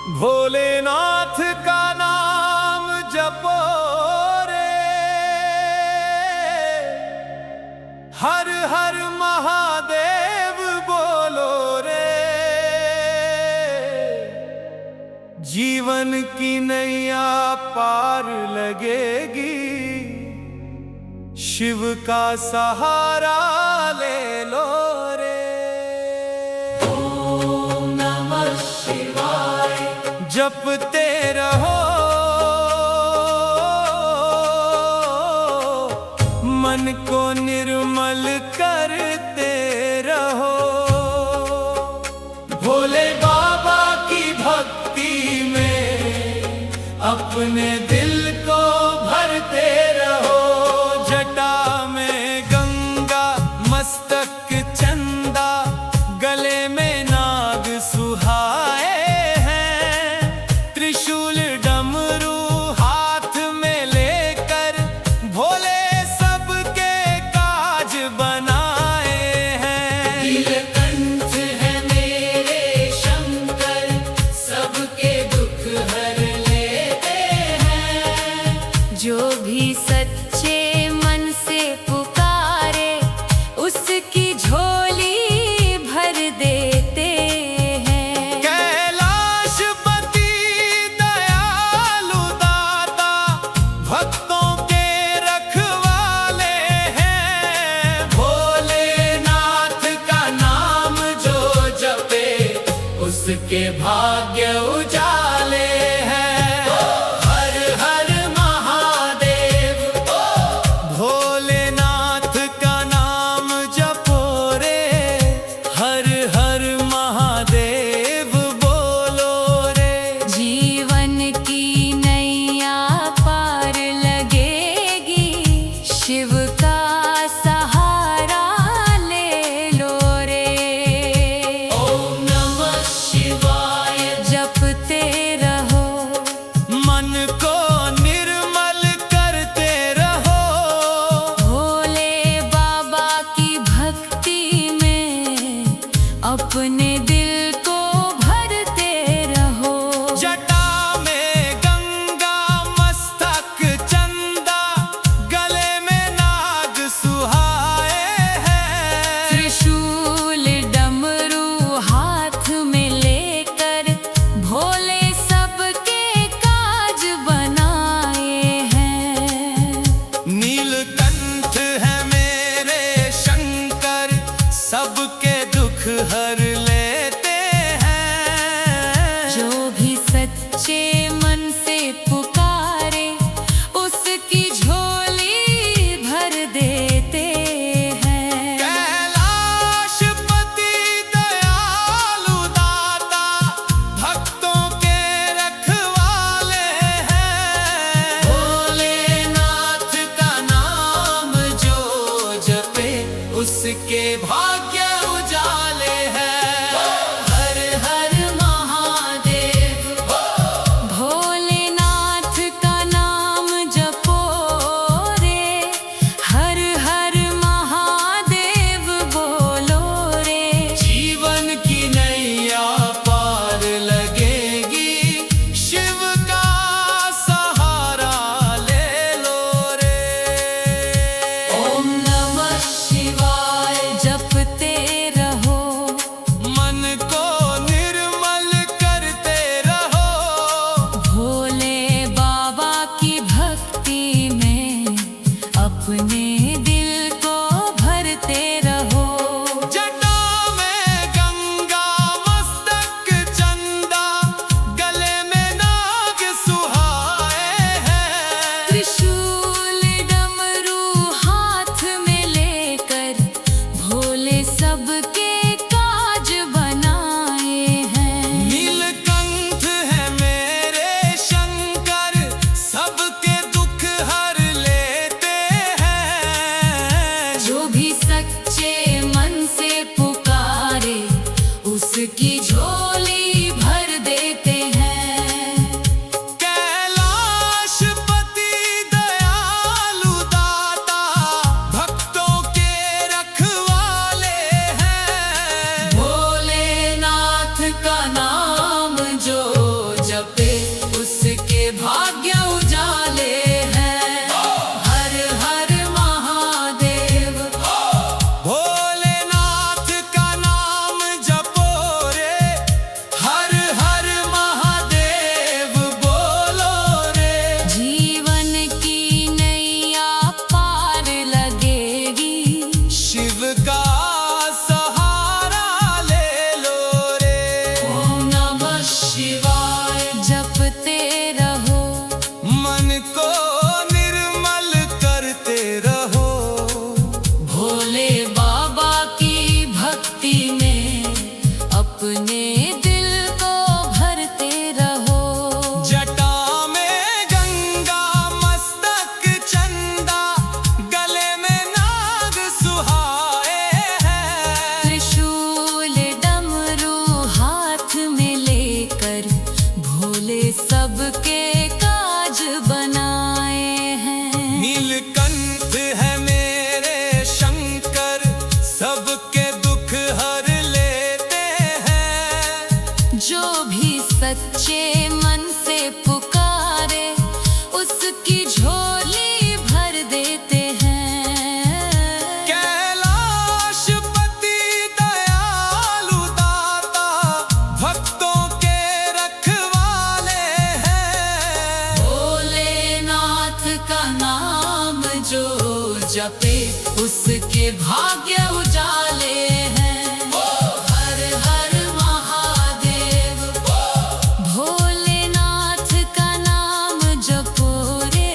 भोलेनाथ का नाम जपो रे, हर हर महादेव बोलो रे। जीवन की नैया पार लगेगी, शिव का सहारा ले लो रे। ओम नमः शिवाय जपते रहो, मन को निर्मल करते रहो। भोले बाबा की भक्ति में अपने दिल को भरते रहो। जटा में गंगा, मस्तक चंदा, गले में नाग सुहाए हैं। त्रिशूल डमरू हाथ में लेकर भोले सबके काज बनाए हैं। नीलकंठ है मेरे शंकर, सबके दुख हर लेते हैं। जो भी सच्चे मन से पुकारे, उसकी झोली भर देते हैं। कैलाशपति दयालु दाता, भक्तों के रखवाले हैं। भोलेनाथ का नाम जो जपे, उसके भाग्य उजाले हैं। हर हर महादेव, भोलेनाथ का नाम जपो रे, हर हर महादेव बोलो रे। जीवन की नैया पार लगेगी, शिव का सहारा ले लो रे। ओम नमः शिवाय जपते रहो, मन को निर्मल करते रहो। भोले बाबा की भक्ति में अपने दिल को भरते रहो। जटा में गंगा, मस्तक चंदा, गले में नाग सुहाए हैं। त्रिशूल डमरू हाथ में लेकर भोले सबके काज बनाए हैं। नीलकंठ है मेरे शंकर, सबके दुख हर लेते हैं। जो भी सच्चे मन से पुकारे, उसकी झोली भर देते हैं। कैलाशपति दयालु दाता, भक्तों के रखवाले हैं। भोलेनाथ का नाम जो जपे, उसके भाग्य उजाले हैं। उसके भाग्य उजाले हैं। हर हर महादेव, भोलेनाथ का नाम जपो रे।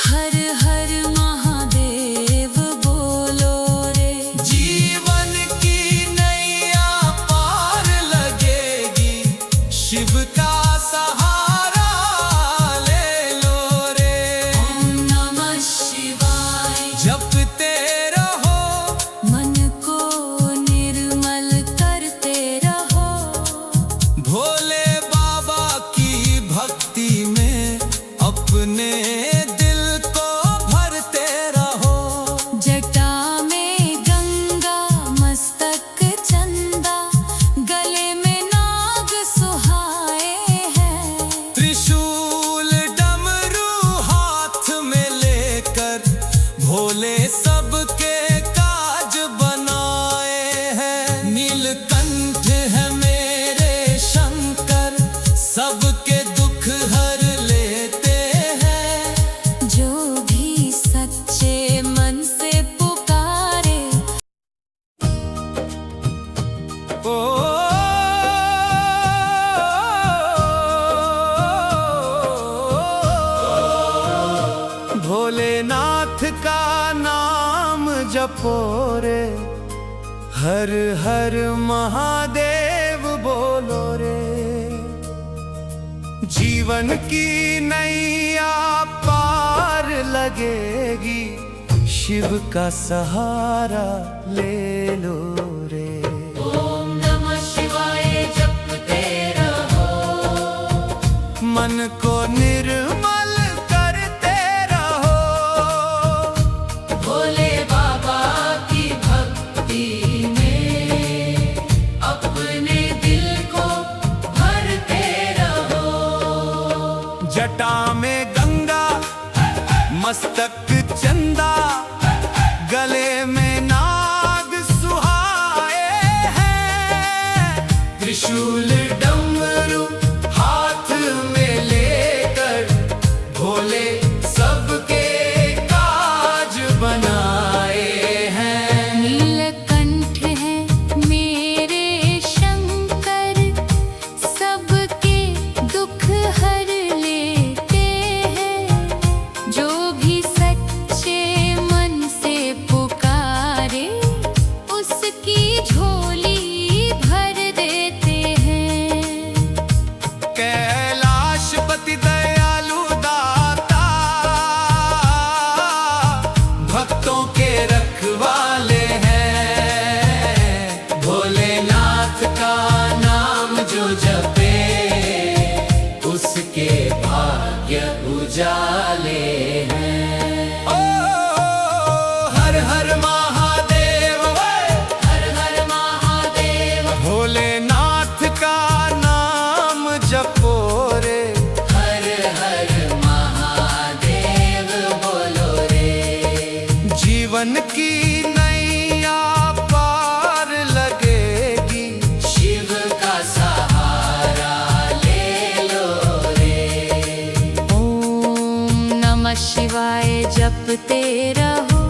हर हर महादेव बोलो रे। जीवन की नैया पार लगेगी, शिव का सहारा ले लो रे। ओम नमः शिवाय जपते रहो, मन को निर्मल करते रहो। भोले बाबा की भक्ति में अपने दिल को भरते रहो। जटा में गंगा मस्तक चंदा, गले में नाग सुहाए हैं। त्रिशूल डमरू हाथ में लेकर भोले सबके काज बनाए हैं। नीलकंठ है मेरे शंकर, सबके दुख हर लेते हैं। जो भी सच्चे मन से पुकारे, ओ भोलेनाथ का नाम जपो रे। हर हर महादेव बोलो रे। जीवन की नैया पार लगेगी, शिव का सहारा ले लो रे। ओम नमः शिवाय जपते रहो। मन को निर्मल करते रहो। भोले बाबा की भक्ति में अपने दिल को भरते रहो। जटा में गंगा मस्तक चंदा, गले में नाग सुहाए हैं। त्रिशूल डमरू हाथ में लेकर भोले सबके काज बनाए हैं। नीलकंठ है मेरे शंकर, सबके दुख हर लेते हैं। जो भी सच्चे मन से पुकारे, उसकी झोली भर देते हैं। कैलाशपति दयालु दाता, भक्तों के रखवाले हैं। भोलेनाथ का नाम जो जपे, उसके भाग्य उजाले हैं। ओ हर हर महादेव, हर हर महादेव, भोलेनाथ का नाम जपो रे। हर हर महादेव बोलो रे। जीवन की नैया पार लगेगी, शिव का सहारा ले लो रे। ओम नमः शिवाय जपते रहो।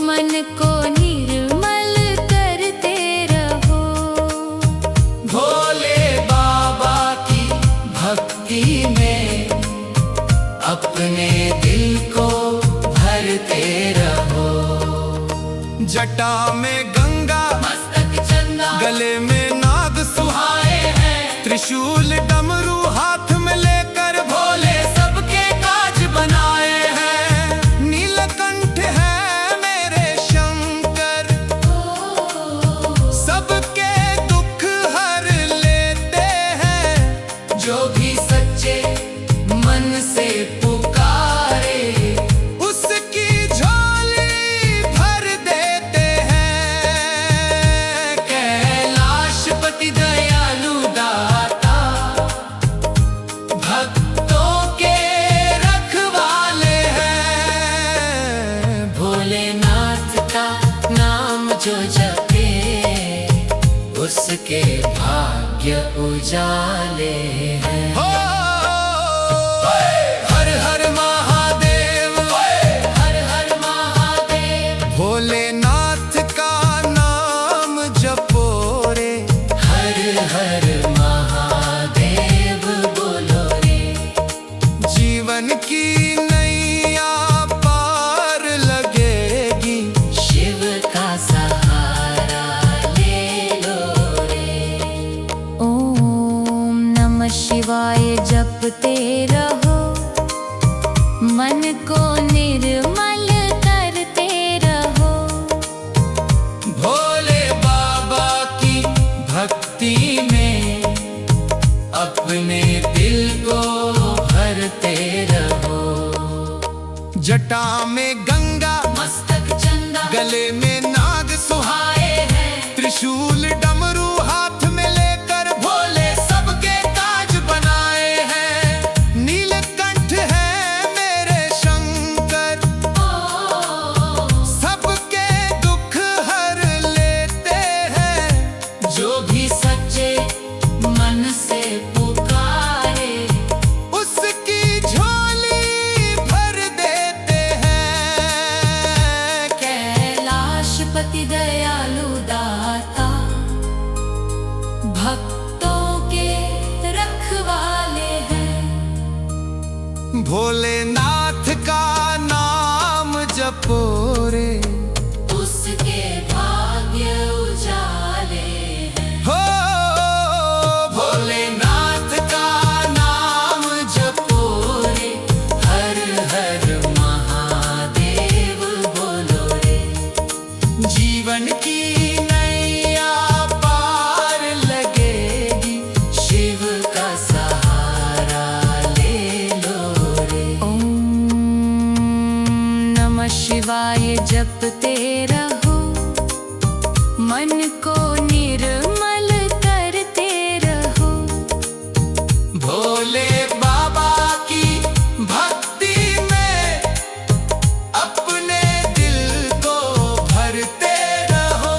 मन को निर्मल करते रहो। भोले बाबा की भक्ति में अपने दिल को भरते रहो। जटा में गंगा मस्तक चंदा, गले में नाग सुहाए हैं। त्रिशूल डमरू हाथ में लेकर भोले सबके काज बनाए हैं। नीलकंठ है मेरे शंकर, सबके दुख हर लेते हैं। जो भी सच्चे मन से पुकारे, उसकी झोली भर देते हैं। कैलाशपति दयालु दाता, भक्तों के रखवाले हैं। भोलेनाथ का नाम जो जपे, उसके भाग्य उजाले हैं। हो हर हर महादेव, हर हर महादेव। जटा में गंगा, मस्तक चंदा, गले में नाग सुहाए हैं। त्रिशूल डमरू हाथ में लेकर भोले सबके काज बनाए हैं। नीलकंठ है मेरे शंकर, सबके दुख हर लेते हैं। जो भी सच्चे मन से पुकारे, उसकी झोली भर देते हैं। कैलाशपति दयालु दाता, भक्तों के रखवाले हैं। भोलेनाथ का नाम जपो रे, उसके भाग्य उजाले हैं। हो भोलेनाथ का नाम जपो रे, हर हर महादेव बोलो रे। जीवन की नैया पार लगेगी, शिव का सहारा ले लो रे। ओम नमः शिवाय जपते रहो, मन को निर्मल करते रहो। भोले बाबा की भक्ति में अपने दिल को भरते रहो।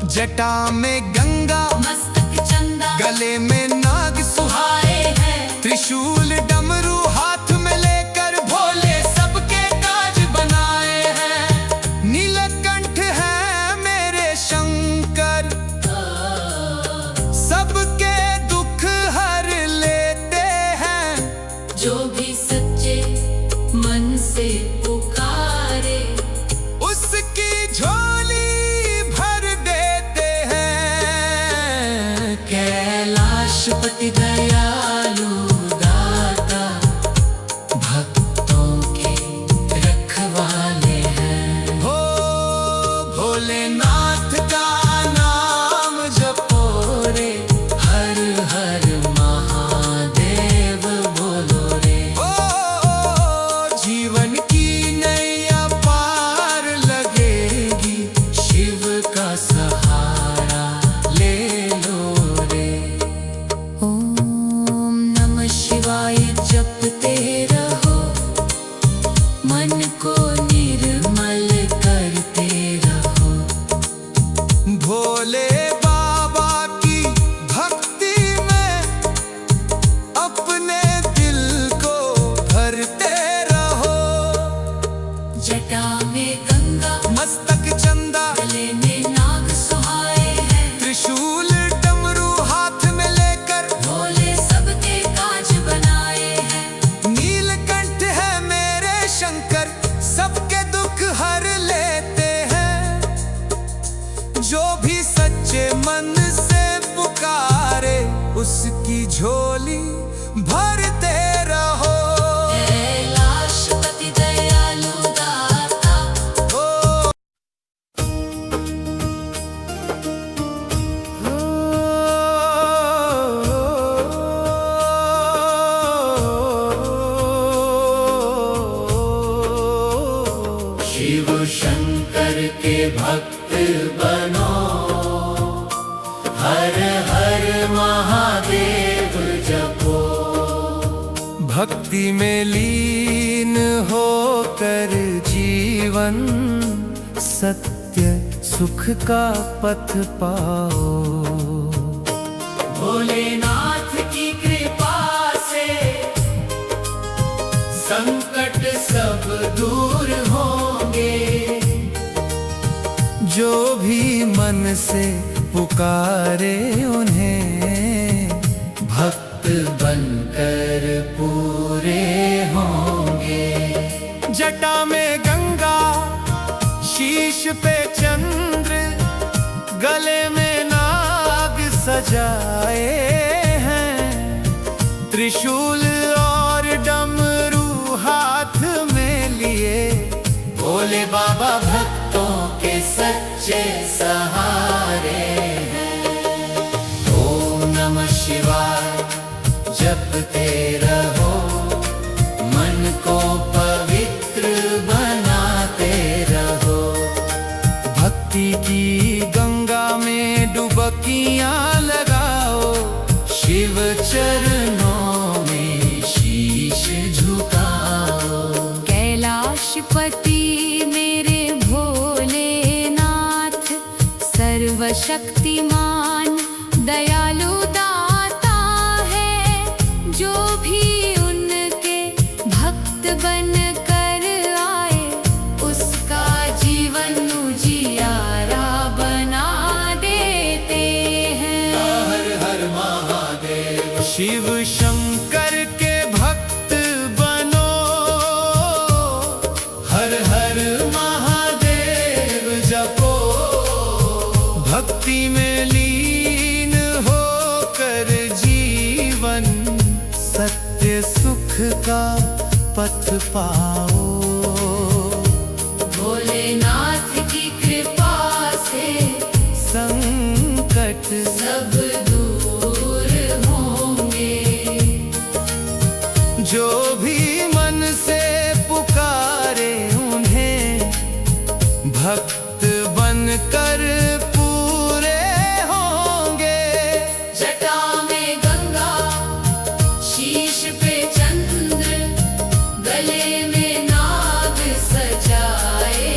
जटा में गंगा, मस्तक चंदा, गले में नाग सुहाए हैं। त्रिशूल डमरू हाथ में लेकर भोले सबके काज बनाए हैं। नीलकंठ है मेरे शंकर, सबके दुख हर लेते हैं। जो भी सच्चे मन से पुकारे, उसकी झोली भर देते हैं। कैलाशपति दयालु दाता, भक्तों के रखवाले हैं। हो भोलेनाथ का नाम जपो रे, हर हर महादेव बोलो रे। ओ जीवन की नैया पार लगेगी, शिव का सहारा ले लो रे। ओम नमः शिवाय जपते रहो, मन को निर्मल करते रहो। भोले बाबा की भक्ति में अपने दिल को भरते रहो। जटा में गंगा, मस्तक चंदा, गले में नाग सुहाए हैं। त्रिशूल डमरू हाथ में लेकर भोले सबके काज बनाए हैं। नीलकंठ है मेरे शंकर, सबके दुख हर लेते हैं। जो भी सच्चे मन से पुकारे, उसकी झोली भरते रहो। कैलाशपति दयालु दाता, ओ शिव शंकर के भक्त बनो, हर हर महादेव जपो। भक्ति में लीन होकर जीवन सत्य सुख का पथ पाओ। भोलेनाथ की कृपा से संकट सब दूर होंगे। जो भी मन से पुकारे उन्हें, भक्त बनकर पूरे होंगे। जटा में गंगा, शीश पे चंद्र, गले में नाग सजाए हैं। त्रिशूल और डमरू हाथ में लिए, भोले बाबा भक्तों के सच्चे सहारे हैं। ओम नमः शिवाय जपते रहो, मन को पवित्र गंगा में डुबकियां लगाओ, शिव चरणों में शीश झुकाओ। कैलाशपति मेरे भोलेनाथ, सर्वशक्तिमान दयालु दाता है। जो भी उनके भक्त बन कर आए, उसका जीवन उजियारा बना देते हैं। हर हर महादेव। शिव शंकर के भक्त बनो, हर हर महादेव जपो। भक्ति में लीन होकर जीवन सत्य सुख का पथ पाओ। भोलेनाथ की कृपा से संकट सब दूर होंगे। जो भी मन से पुकारे उन्हें, भक्त बनकर पूरे होंगे। जटा में गंगा, शीश पे चंद्र, गले में नाग सजाए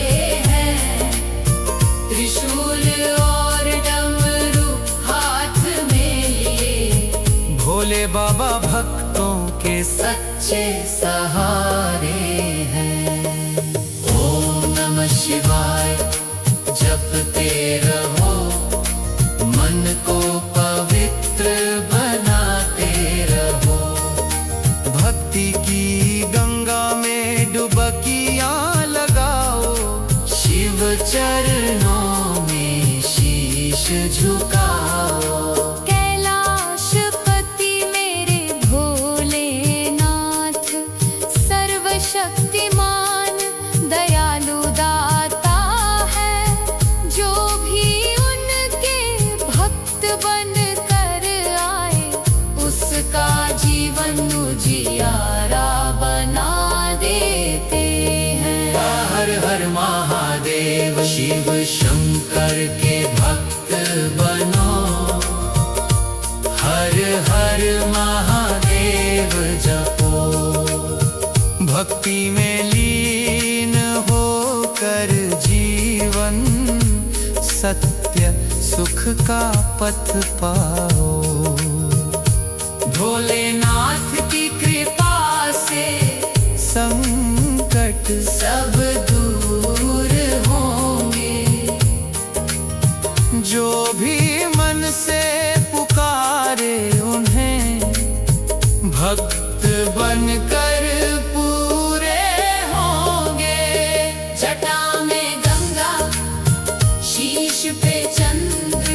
हैं। त्रिशूल और डमरू हाथ में लिए, भोले बाबा भक्तों के सच्चे सहारे हैं। ओम नमः शिवाय जपते रहो, मन को पवित्र बनाते रहो। भक्ति की गंगा में डुबकियां लगाओ, शिव चरणों में शीश झुकाओ। कैलाशपति मेरे भोलेनाथ, सर्वशक्तिमान दयालु दाता है। जो भी उनके भक्त बन कर आए, उसका जीवन उजियारा बना देते हैं। हर हर महादेव। शिव शंकर के भक्त बनो, हर हर महादेव जपो। भक्ति में लीन होकर जीवन सत्य सुख का पथ पाओ। भोलेनाथ की कृपा से संकट सब दूर होंगे। जो भी मन से पुकारे उन्हें, भक्त बनकर पूरे होंगे। जटा में गंगा, शीश पे चंद्र,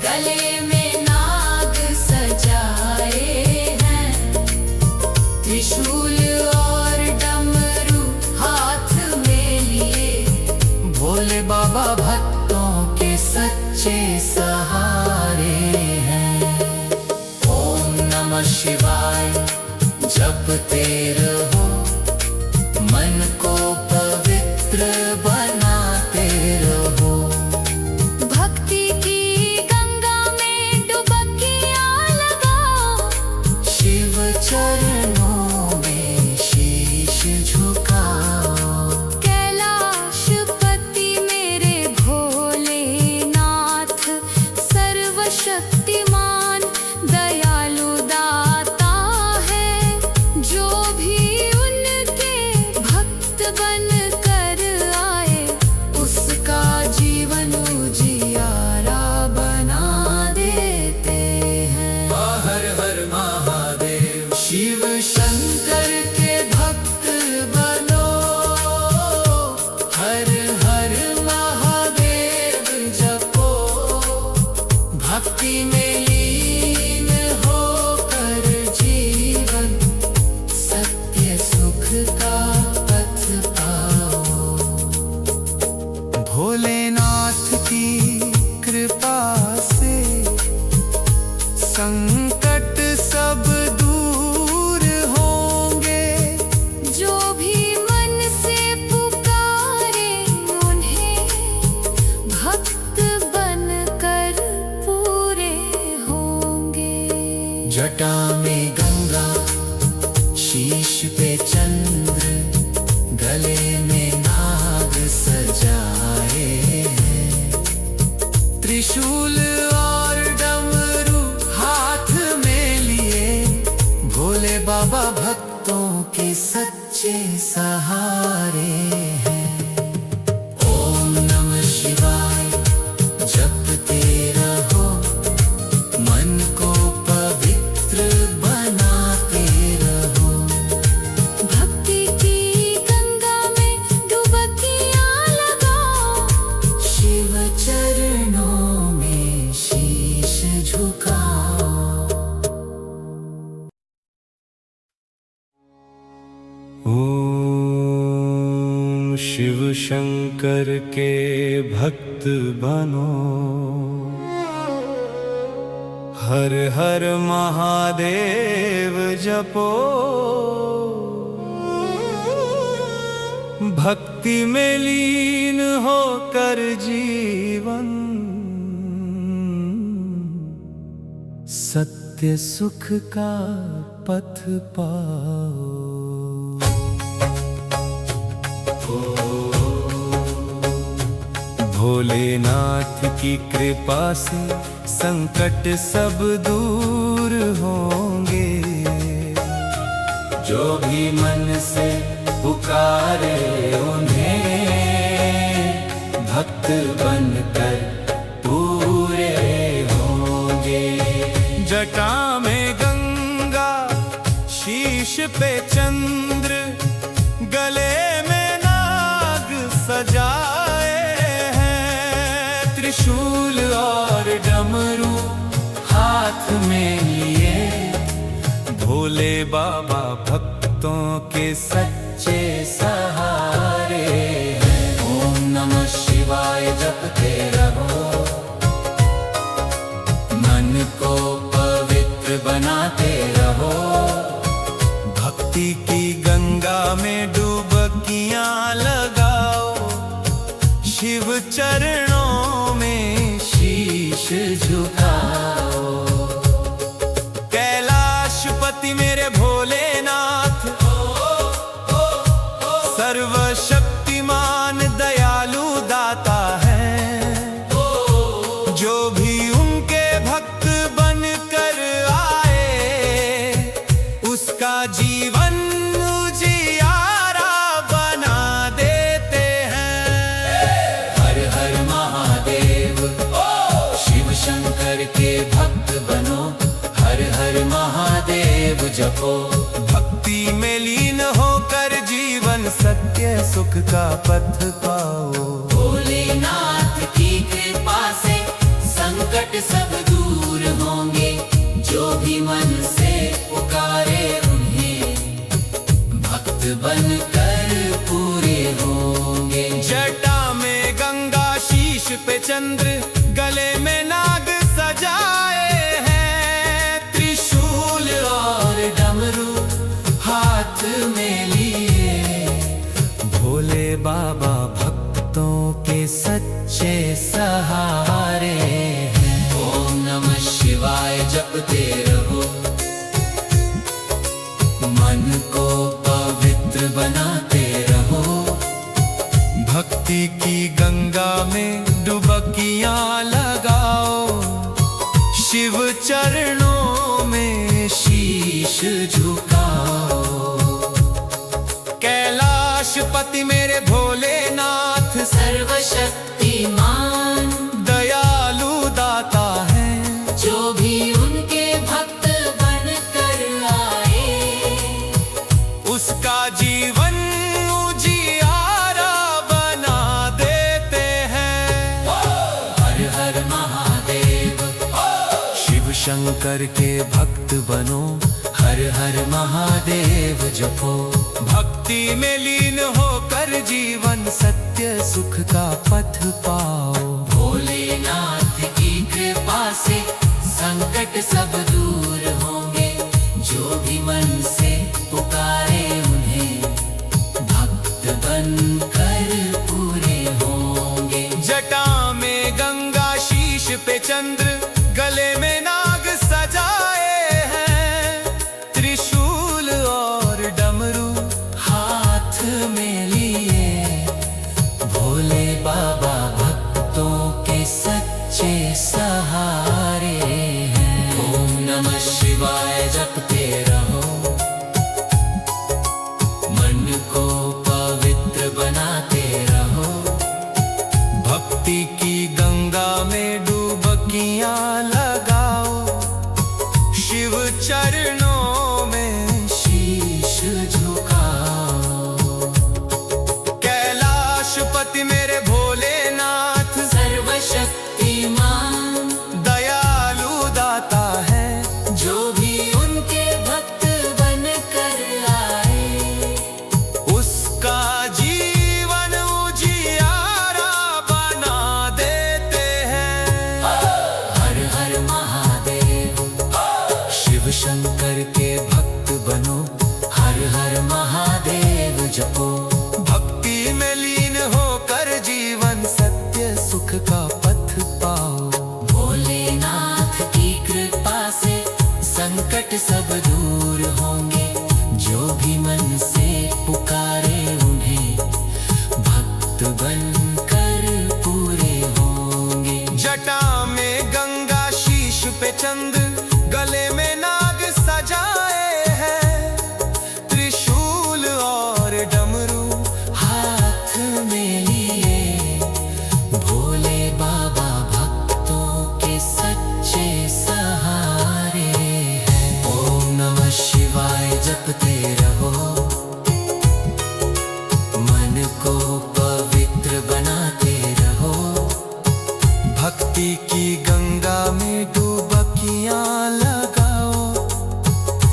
गले में नाग सजाए हैं। त्रिशूल और डमरू हाथ में लिए, भोले बाबा भक्तों के सच्चे सहारे हैं। ओम नमः शिवाय जपते रहो, मन को पवित्र बनाते रहो। भक्ति की गंगा में डुबकियां लगाओ, शिव चरणों में शीश झुकाओ। कैलाशपति मेरे भोलेनाथ, सर्वशक्तिमान दयालु दाता है। जो भी उनके भक्त बन कर आए, उसका जीवन उजियारा बना देते हैं। हर हर महादेव। शिव शंकर के भक्त बनो, हर हर महादेव जपो। भक्ति में लीन होकर जीवन सत्य सुख का पथ पाओ। भोलेनाथ की कृपा से संकट सब दूर होंगे। जो भी मन से पुकारे उन्हें, भक्त जटा में गंगा, शीश पे चंद्र, गले में नाग सजाए हैं। त्रिशूल और डमरू हाथ में लिए, भोले बाबा भक्तों के सच्चे सहारे हैं। ओम नमः शिवाय जपते रहो, मन को पवित्र बनाते रहो। भक्ति की गंगा में डुबकियां लगाओ, शिव चरणों में शीश झुकाओ। ओम शिव शंकर के भक्त बनो, हर हर महादेव जपो। भक्ति में लीन होकर जीवन सत्य सुख का पथ पाओ। भोलेनाथ की कृपा से संकट सब दूर होंगे, जो भी मन से पुकारे उन्हें, भक्त बनकर पूरे होंगे। जटा में गंगा, शीश पे चंद्र, गले में नाग सजाए हैं। त्रिशूल और डमरू हाथ में लिए, भोले बाबा भक्तों के सच्चे सहारे हैं। ओम नमः शिवाय जपते रहो, मन को पवित्र बनाते रहो। भक्ति की गंगा में डुबकियां लगाओ, शिव चरणों में शीश झुकाओ। कैलाशपति मेरे भोलेनाथ, सर्वशक्तिमान दयालु दाता है। जो भी उनके भक्त बनकर आए, उसका जीवन उजियारा बना देते हैं। हर हर महादेव, शिव शंकर के भक्त बनो, हर हर महादेव जपो। भक्ति में लीन होकर जीवन सत्य सुख का पथ पाओ। भोलेनाथ की कृपा से संकट सब दूर होंगे, जो भी मन से पुकारे उन्हें, भक्त बनकर पूरे होंगे। जटा में गंगा, शीश पे चंद्र, गले में नाग सजाए हैं। त्रिशूल और डमरू हाथ में लिए, भोले बाबा भक्तों के सच्चे सहारे हैं। ओम नमः शिवाय जपते रहो, मन को पवित्र बनाते रहो। भक्ति की गंगा में डुबकियां लगाओ, शिव चरणों में शीश झुकाओ। कैलाशपति मेरे भोलेनाथ, सर्वशक्तिमान दयालु दाता है। जो भी उनके भक्त बनकर आए, उसका जीवन उजियारा बना देते हैं। हर हर महादेव, शिव शंकर के भक्त बनो, हर हर महादेव जपो। भक्ति में लीन होकर जीवन सत्य सुख का पथ पाओ। भोलेनाथ की कृपा से संकट सब दूर होंगे, जो भी मन से पुकारे उन्हें, भक्त बनकर पूरे होंगे। जटा पे चंद्र, गले में नाग सजाए हैं। सच्चे सहारे हैं। ओम नमः शिवाय जपते रहो, मन को पवित्र बनाते रहो। भक्ति की गंगा में डुबकियां लगाओ, शिव चरणों में शीश झुकाओ। कैलाशपति मेरे भोलेनाथ, सर्वशक्तिमान दयालु दाता है। जो भी उनके भक्त बन कर आए, उसका जीवन उजियारा बना देते हैं। हर हर महादेव, शिव शंकर के भक्त बनो, हर हर महादेव जपो। भक्ति में लीन होकर जीवन सत्य सुख का पथ पाओ। भोलेनाथ की कृपा से संकट सब दूर होंगे, जो भी मन से पुकारे उन्हें भक्त बनकर पूरे होंगे। जटा में गंगा, शीश पे चंद्र, गले में नाग सजाए हैं। त्रिशूल और डमरू हाथ में लिए, भोले बाबा भक्तों के सच्चे सहारे हैं। ओम नमः शिवाय जपते रहो, मन को पवित्र बनाते रहो। भक्ति की गंगा में डुबकियां लगाओ,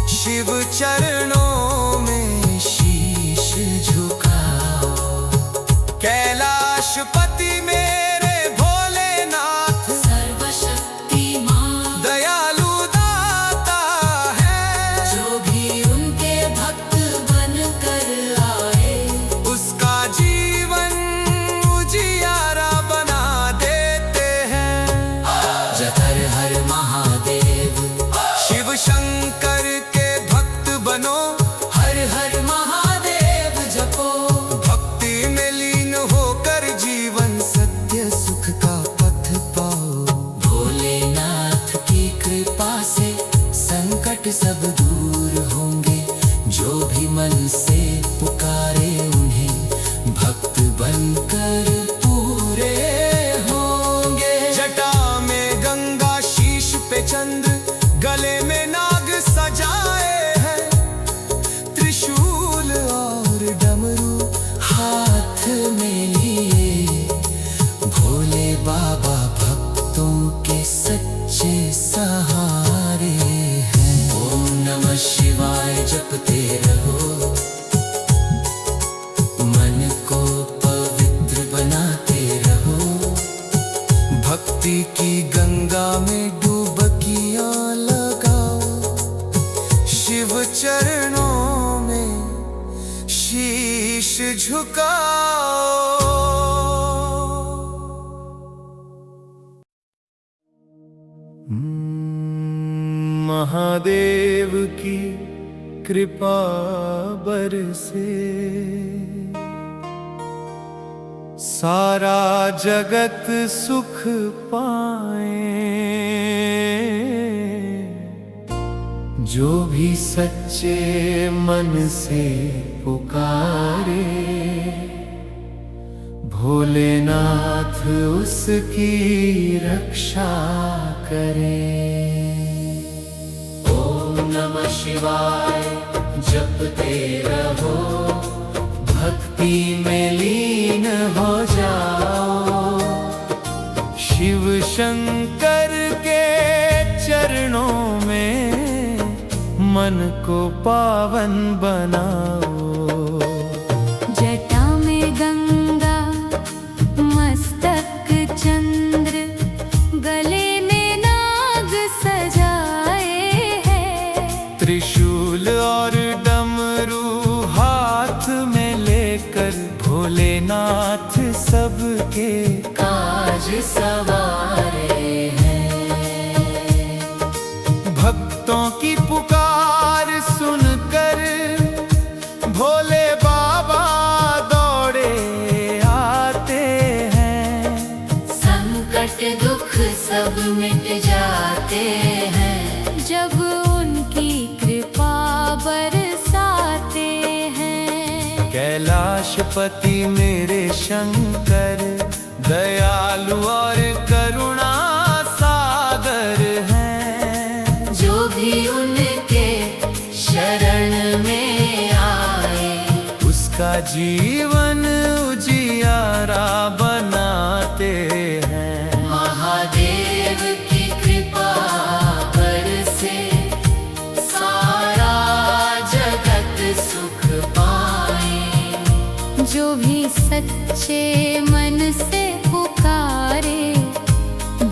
शिव चरणों में शीश झुकाओ। कैलाशपति मेरे भोलेनाथ, सर्वशक्तिमान दयालु दाता है। जो भी उनके भक्त बन कर आए, उसका जीवन उजियारा बना देते हैं। हर हर महादेव, शिव शंकर के भक्त बनो, हर हर महादेव जपो। भक्ति में लीन होकर जीवन सत्य सुख का पथ पाओ। भोलेनाथ की कृपा से संकट सब दूर होंगे, जो भी मन से पुकारे उन्हें भक्त बनकर पूरे होंगे। जटा में गंगा, शीश पे चंद्र, गले में नाग सजाए हैं। त्रिशूल और डमरू हाथ में लिए, भोले बाबा भक्तों के सच्चे सहारे हैं। ओम नमः शिवाय जपते रहो, मन को पवित्र बनाते रहो। भक्ति की गंगा में डुबकियां लगाओ, शिव चरणों में शीश झुकाओ। महादेव की कृपा बरसे, सारा जगत सुख पाए। जो भी सच्चे मन से पुकारे, भोलेनाथ उसकी रक्षा करे। ओम नमः शिवाय जपते रहो, भक्ति में लीन हो जाओ। शिव शंकर के चरणों में मन को पावन बनाओ। जटा में गंगा, मस्तक चंद्र, गले में नाग सजाए हैं। त्रिशूल और डमरू हाथ में लेकर, भोलेनाथ सबके काज सवारे हैं। भक्तों की पुकार सुनकर, भोले बाबा दौड़े आते हैं। संकट दुख सब मिट जाते हैं जब उनकी कृपा बरसाते हैं। कैलाशपति मेरे शंकर दयालु और करुणा सागर हैं। जो भी उनके शरण में आए उसका जीवन उजियारा बनाते हैं। महादेव की कृपा बरसे सारा जगत सुख पाए। जो भी सच्चे मन से पुकारे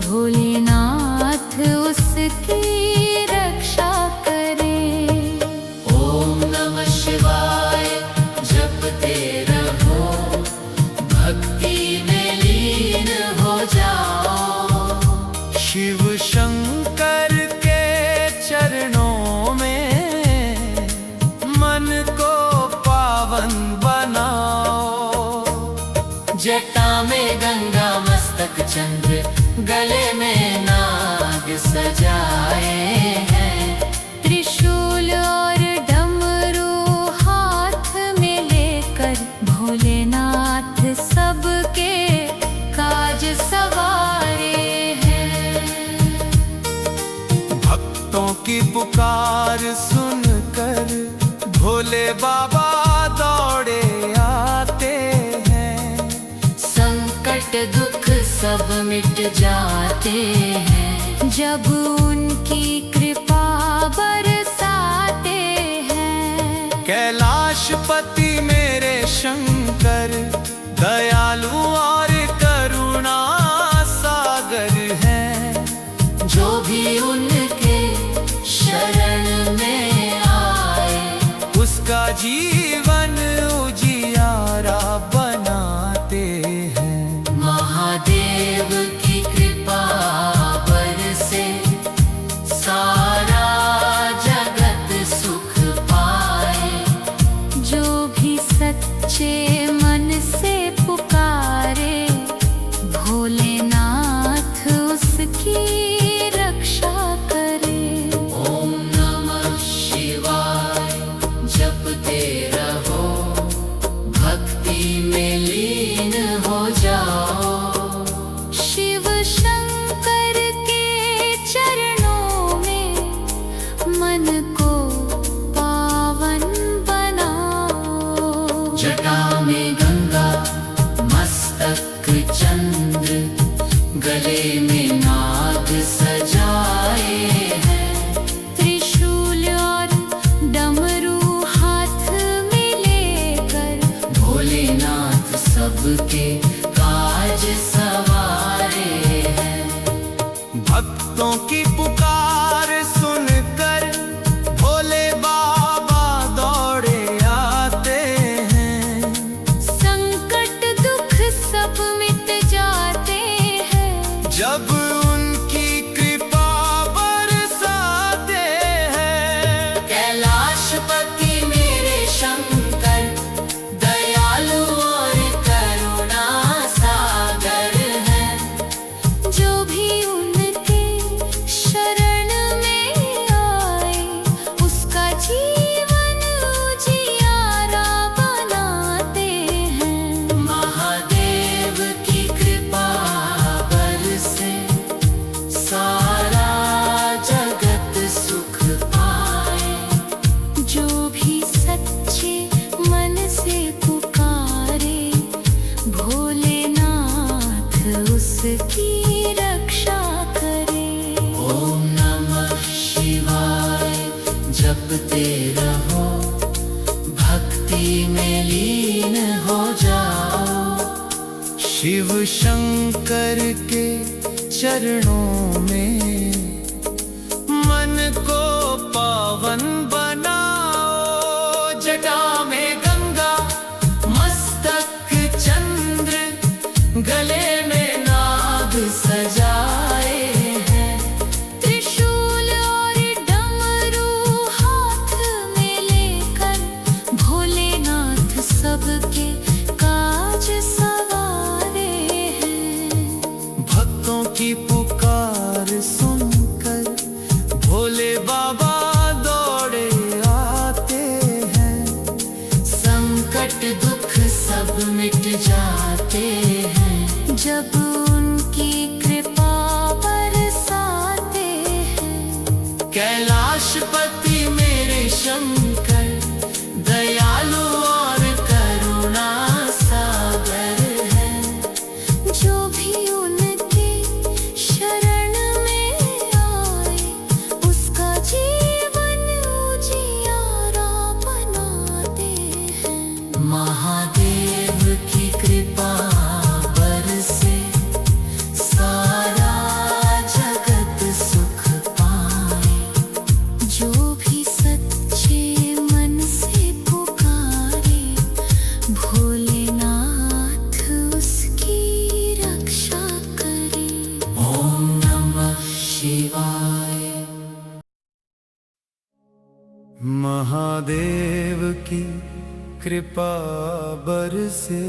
भोलेनाथ उसकी रक्षा करे। ओम नमः शिवाय जपते रहो, भक्ति में लीन हो जाओ। शिव शंकर के चरणों में मन को पावन बनाओ। जटा में गंगा मस्तक चंद्र, गले में नाग सजाए हैं। त्रिशूल और डमरू हाथ में लेकर भोलेनाथ सबके काज सवारे हैं। भक्तों की पुकार सुनकर भोले बाबा दौड़े आते हैं। संकट दुख सब मिट जाते हैं जब उनकी कृपा बरसाते हैं। कैलाशपति मेरे शंकर दयालु और करुणा सागर हैं। जो भी उनके शरण में आए उसका जीवन उजियारा बनाते हैं। महादेव की कृपा बरसे सारा जगत सुख पाए। जो भी सच्चे मन से पुकारे भोलेनाथ उसकी रक्षा करे। ओम नमः शिवाय जपते रहो, भक्ति में लीन हो जाओ। शिव शंकर के चरणों में मन को पावन बनाओ। जटा में गंगा मस्तक चंद्र, गले में नाग सजाए हैं। त्रिशूल और डमरू हाथ में लेकर भोलेनाथ सबके काज सवारे हैं। भक्तों की पुकार सुनकर भोले बाबा दौड़े आते हैं। संकट दुख सब मिट जाते हैं जब उनकी कृपा बरसाते हैं। कैलाशपति मेरे शंकर दयालु और करुणा सागर हैं। जो भी उनके शरण में आए उसका जीवन उजियारा बनाते हैं। महादेव की कृपा बरसे सारा जगत सुख पाए। जो भी सच्चे मन से पुकारे भोलेनाथ उसकी रक्षा करे। ओम नमः शिवाय जपते रहो, भक्ति में लीन हो जाओ। शिव शंकर के चरणों में मन को पावन बनाओ। जटा में गंगा मस्तक चंद्र, गले में नाग सजाए हैं। त्रिशूल और डमरू हाथ में लेकर भोलेनाथ सबके काज सवारे हैं। भक्तों की पुकार कैलाशपति मेरे शंकर दयालु और करुणा सागर है। जो भी उनके शरण में आए उसका जीवन उजियारा बनाते हैं। महादेव की कृपा बरसे सारा जगत सुख पाए। जो भी सच्चे मन से पुकारे भोलेनाथ उसकी रक्षा करे। ओम नमः शिवाय। महादेव की कृपा बरसे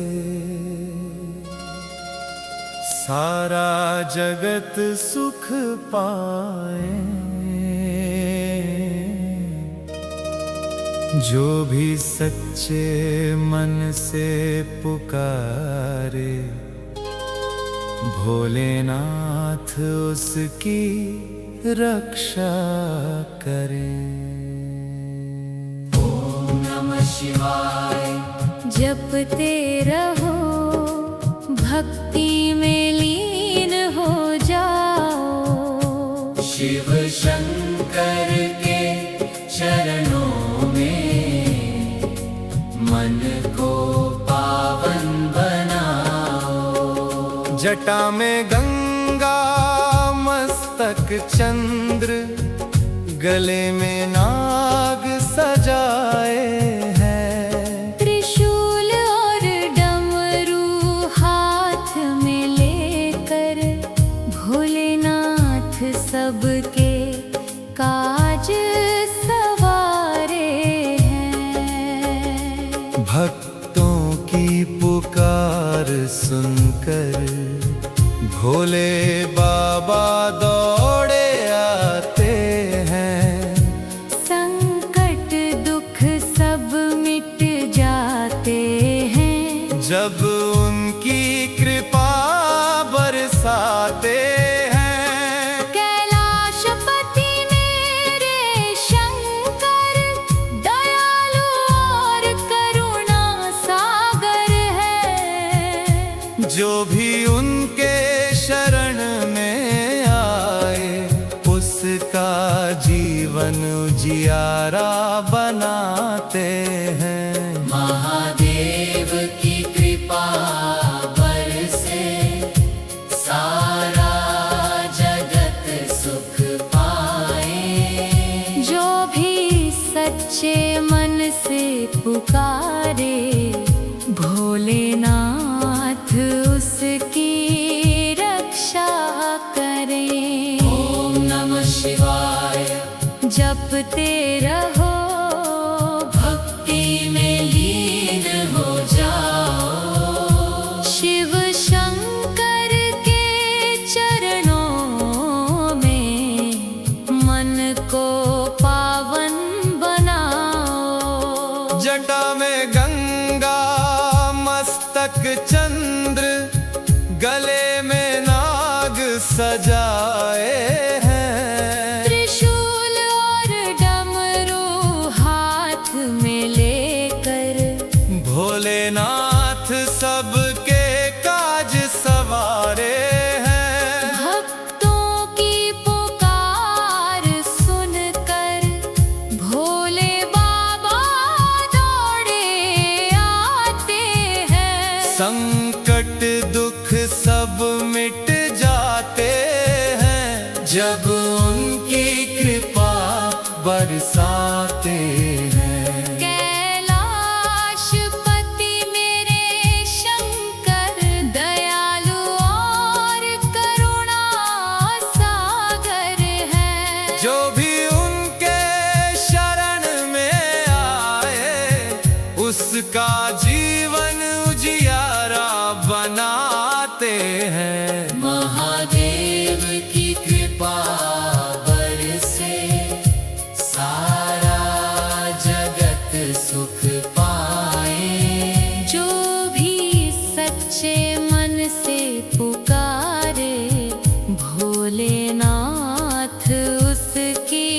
सारा जगत सुख पाए। जो भी सच्चे मन से पुकारे भोलेनाथ उसकी रक्षा करे। नमः शिवाय। जपते रहो भक्ति में लीन हो जाओ। शिव शंकर के चरणों में मन को पावन बनाओ। जटा में गंगा मस्तक चंद्र गले में नाग सजाए हैं। त्रिशूल और डमरू हाथ में लेकर भोलेनाथ सबके काज सवारे हैं। भक्तों की पुकार सुनकर भोले बाबा दौड़े आते हैं। संकट दुख सब मिट जाते हैं जब उनकी कृपा बरसाते हैं। कैलाशपति मेरे शंकर दयालु और करुणा सागर है। जो भी उनके शरण में आए उसका जीवन उजियारा बनाते हैं। महादेव की कृपा बरसे सारा जगत सुख पाए। जो भी सच्चे मन से पुकारे भोलेनाथ उसकी रक्षा करें। ओम नमः शिवाय। जपते रहो भक्ति में लीन हो जाओ। शिव शंकर के चरणों में मन को पावन बनाओ। जटा में गंगा मस्तक चंद्र गले में नाग सजाए हैं। त्रिशूल और डमरू हाथ में लेकर भोलेनाथ सबके काज सवारे हैं। भक्तों की पुकार सुनकर भोले बाबा दौड़े आते हैं। संकट दुख सब मिट जाते हैं जब उनकी कृपा बरसाते हैं। कैलाशपति मेरे शंकर दयालु और करुणा सागर है। जो भी उनके शरण में आए उसका जीवन उजियारा बनाते हैं। महादेव की कृपा बरसे सारा जगत सुख पाए। जो भी सच्चे मन से पुकारे भोलेनाथ उसकी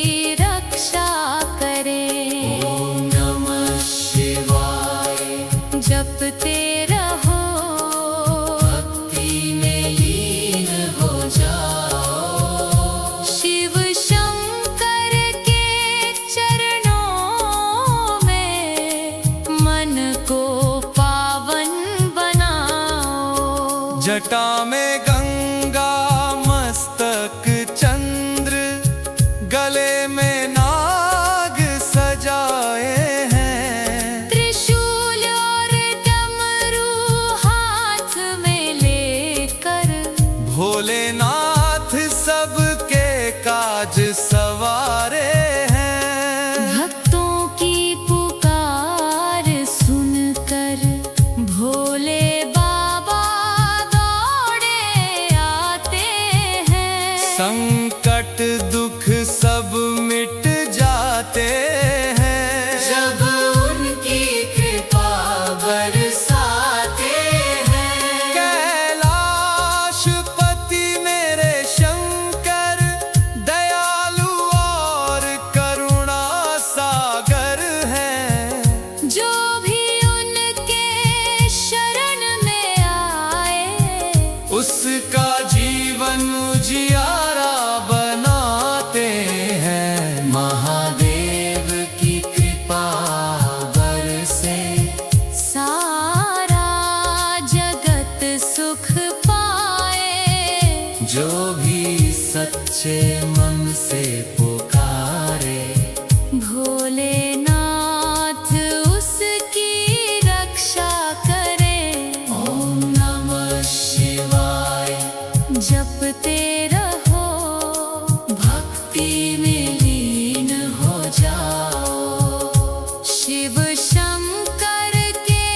काज सवारे हैं। भक्तों की पुकार सुनकर भोले बाबा दौड़े आते हैं। संकट दुख सब मिट जाते हैं जब उनकी कृपा बरसाते हैं। कैलाशपति मेरे शंकर दयालु और करुणा सागर हैं। जो भी उनके शरण में आए उसका जीवन उजियारा बनाते हैं। महादेव की कृपा बरसे सारा जगत सुख पाए। जो भी सच्चे मन से पुकारे। भोलेनाथ उसकी रक्षा करे। ओम नमः शिवाय जपते रहो भक्ति में लीन हो जाओ। शिव शंकर के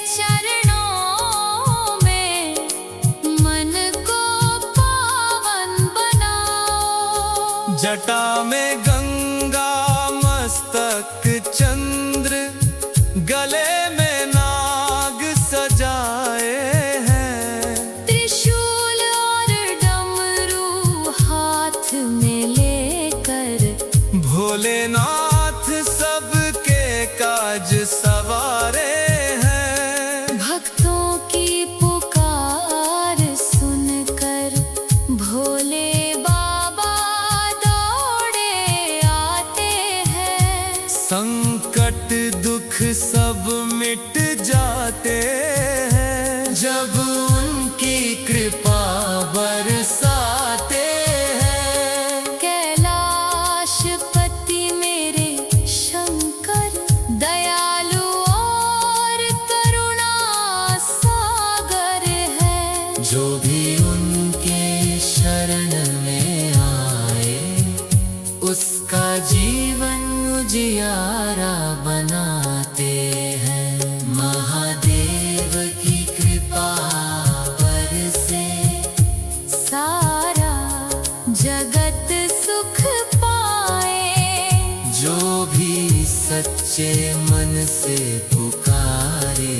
चरणों में मन को पावन बनाओ। जटा में गंगा मस्तक चंद्र गले में नाग सजाए हैं। त्रिशूल और डमरू हाथ में लेकर भोलेनाथ सबके काज सवारे हैं। भक्तों की पुकार सुनकर भोले बाबा दौड़े आते हैं। संकट दुख सब मिट जाते हैं जब उनकी कृपा बरसाते हैं। कैलाशपति मेरे शंकर दयालु और करुणा सागर है। जो भी उनके शरण में आए उसका जीवन उजियारा बनाते हैं। महादेव की कृपा बरसे सारा जगत सुख पाए। जो भी सच्चे मन से पुकारे।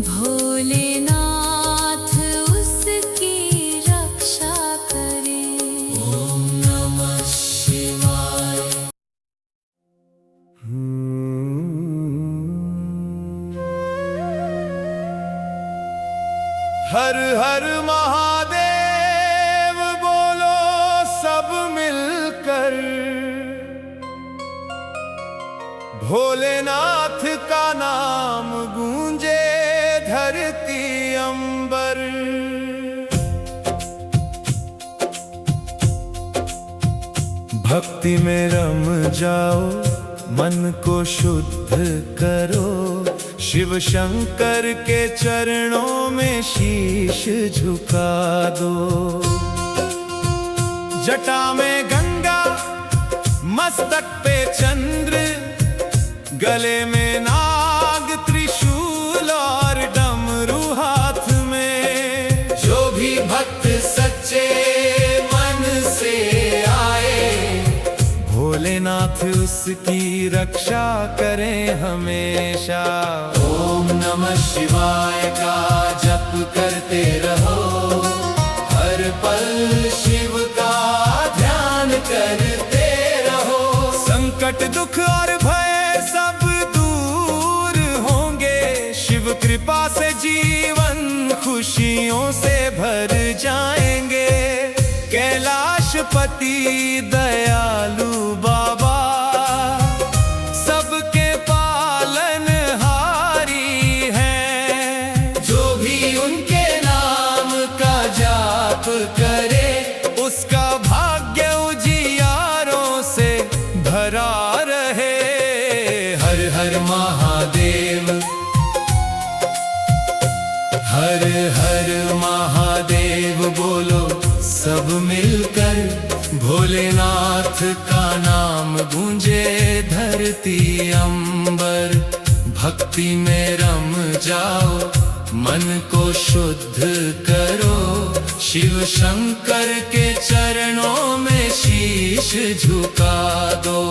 भोलेनाथ उसकी रक्षा करे। ओम नमः शिवाय हर हर महादेव बोलो सब मिलकर। भोलेनाथ का नाम गूंजे धरती अंबर। भक्ति में रम जाओ मन को शुद्ध करो। शिव शंकर के चरणों में शीश झुका दो। जटा में गंगा मस्तक पे चंद्र गले में नाग त्रिशूल और डमरू हाथ में। जो भी भक्त सच्चे मन से आए भोलेनाथ उसकी रक्षा करें हमेशा। ओम नमः शिवाय का जप करते रहो। हर पल शिव का ध्यान करते रहो। संकट दुख और भय सब दूर होंगे। शिव कृपा से जीवन खुशियों से भर जाएंगे। कैलाशपति दयालु बाबा सबके पालनहारी हैं। जो भी उनके नाम का जाप करे उसका भाग्य उजियारों से भरा रहे। हर हर महादेव हर हर महादेव बोलो सब मिलकर। भोलेनाथ का नाम गूंजे धरती अंबर, भक्ति में रम जाओ मन को शुद्ध करो, शिव शंकर के चरणों में शीश झुका दो।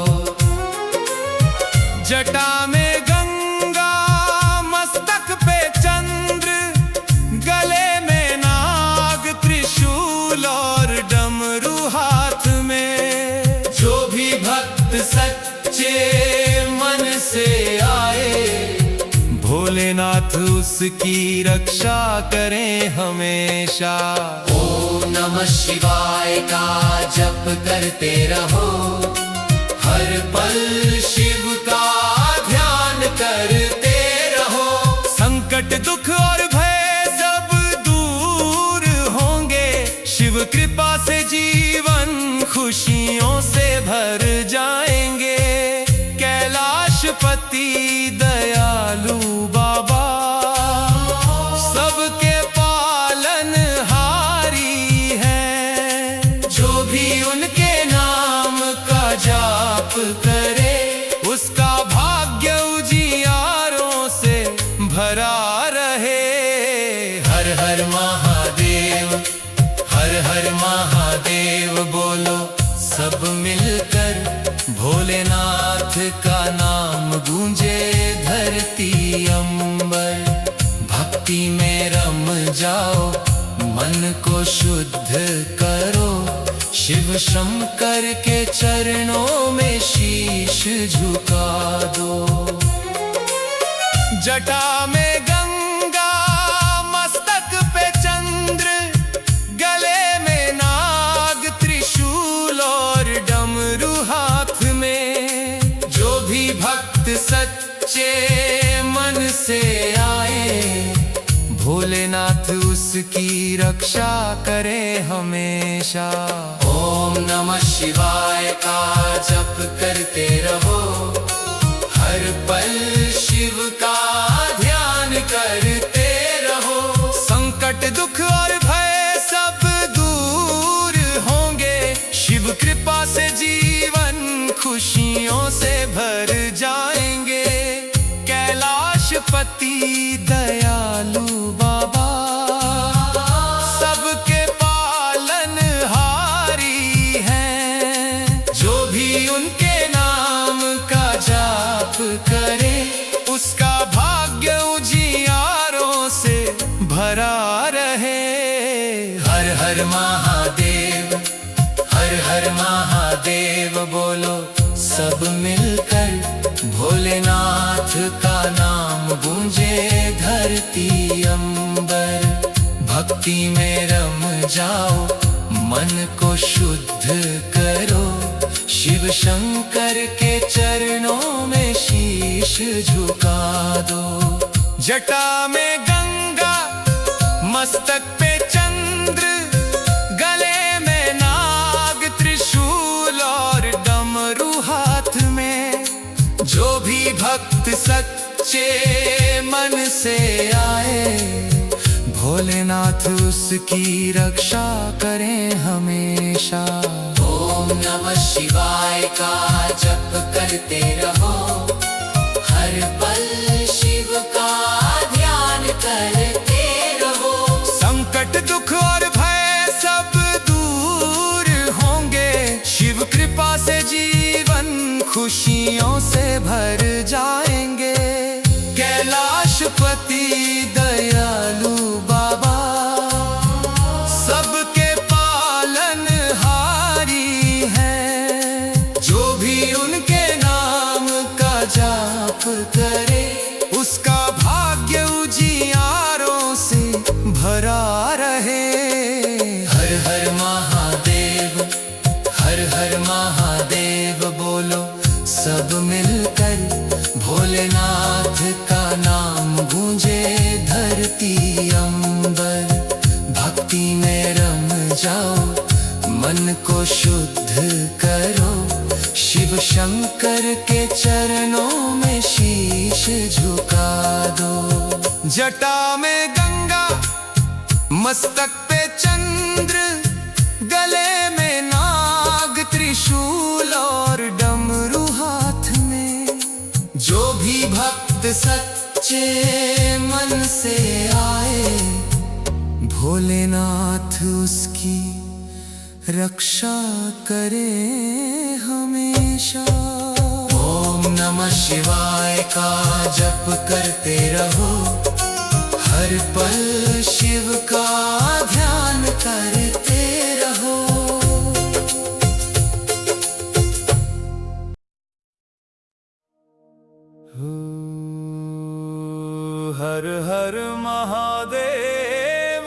जटा में गंगा मस्तक पे चंद्र, गले में नाग त्रिशूल और डमरू हाथ में। जो भी भक्त सच्चे मन से आए, भोलेनाथ उसकी रक्षा करें हमेशा। ओम नमः शिवाय का जप करते रहो, हर पल शिव का ध्यान करते रहो। संकट दुख और भय सब दूर होंगे, शिव कृपा से जीवन खुशियों से भर जाएंगे। कैलाशपति दयालु बाबा सबके पालनहारी हैं। जो भी उनके नाम का जाप करे, उसका भाग्य उजियारों से भरा रहे। हर हर महादेव, हर हर महादेव बोलो सब मिलकर, भोलेनाथ का नाम गूंजे धरती अंबर। भक्ति में रम जाओ मन को शुद्ध करो, शिव शंकर के चरणों में शीश झुका दो। जटा में गंगा मस्तक पे चंद्र, गले में नाग त्रिशूल और डमरू हाथ में। जो भी भक्त सच्चे मन से आए, भोलेनाथ उसकी रक्षा करे हमेशा। ओम नमः शिवाय का जप करते रहो, हर पल शिव का ध्यान करते रहो। संकट दुख और भय सब दूर होंगे, शिव कृपा से जीवन खुशियों से भर जाएंगे। कैलाशपति दयालु बाबा सबके पालनहारी हैं। जो भी उनके नाम का जाप करे, उसका भाग्य उजियारों से भरा रहे। हर हर महादेव, हर हर महादेव बोलो सब मिलकर, भोलेनाथ का नाम गूंजे धरती अंबर। भक्ति में रम जाओ मन को शुद्ध करो, शिव शंकर के चरणों में शीश झुका दो। जटा में गंगा मस्तक पे चंद्र, गले में नाग त्रिशूल और डमरू हाथ में। जो भी भक्त सच्चे मन से आए, भोलेनाथ उसकी रक्षा करें हमेशा। ओम नमः शिवाय का जप करते रहो, हर पल शिव का ध्यान करते रहो। संकट दुख और भय सब दूर होंगे, शिव कृपा से जीवन खुशियों से भर जाएंगे। कैलाशपति दयालु बाबा सबके पालनहारी हैं। जो भी उनके नाम का जाप करे, उसका भाग्य उजियारों से भरा रहे। हर हर महादेव, हर हर महादेव बोलो सब मिलकर, भोलेनाथ का नाम गूंजे धरती अंबर। भक्ति में रम जाओ मन को शुद्ध करो, शिव शंकर के चरणों में शीश झुका दो। जटा में गंगा मस्तक पे चंद्र, गले में नाग त्रिशूल और डमरू हाथ में। जो भी भक्त सच्चे मन से आए, भोलेनाथ उसकी रक्षा करे हमेशा। ओम नमः शिवाय का जप करते रहो, हर पल शिव का ध्यान करते रहो। हर हर महादेव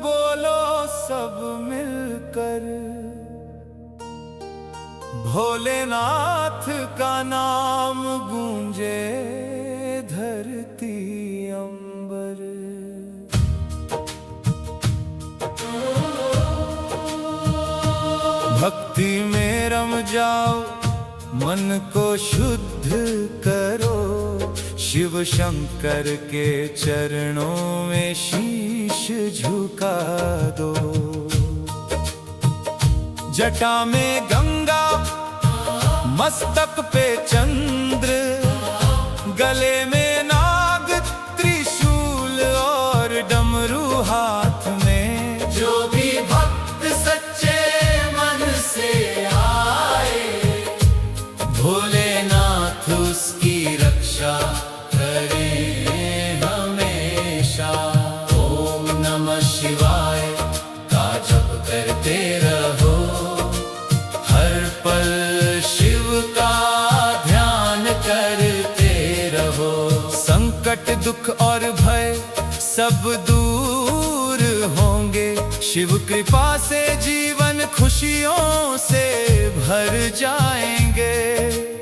बोलो सब मिलकर, भोलेनाथ का नाम गूंजे धरती अंबर। भक्ति में रम जाओ, मन को शुद्ध करो, शिव शंकर के चरणों में शीश झुका दो। जटा में गंगा, मस्तक पे चंद्र, गले में नाग, त्रिशूल और डमरू हाथ में। जो भी भक्त सच्चे मन से आए, भोलेनाथ उसकी रक्षा करे हमेशा। ओम नमः शिवाय का जप करते रहो, हर पल शिव का ध्यान करते रहो। संकट दुख और भय सब दूर होंगे, शिव कृपा से जीवन खुशियों से भर जाएंगे।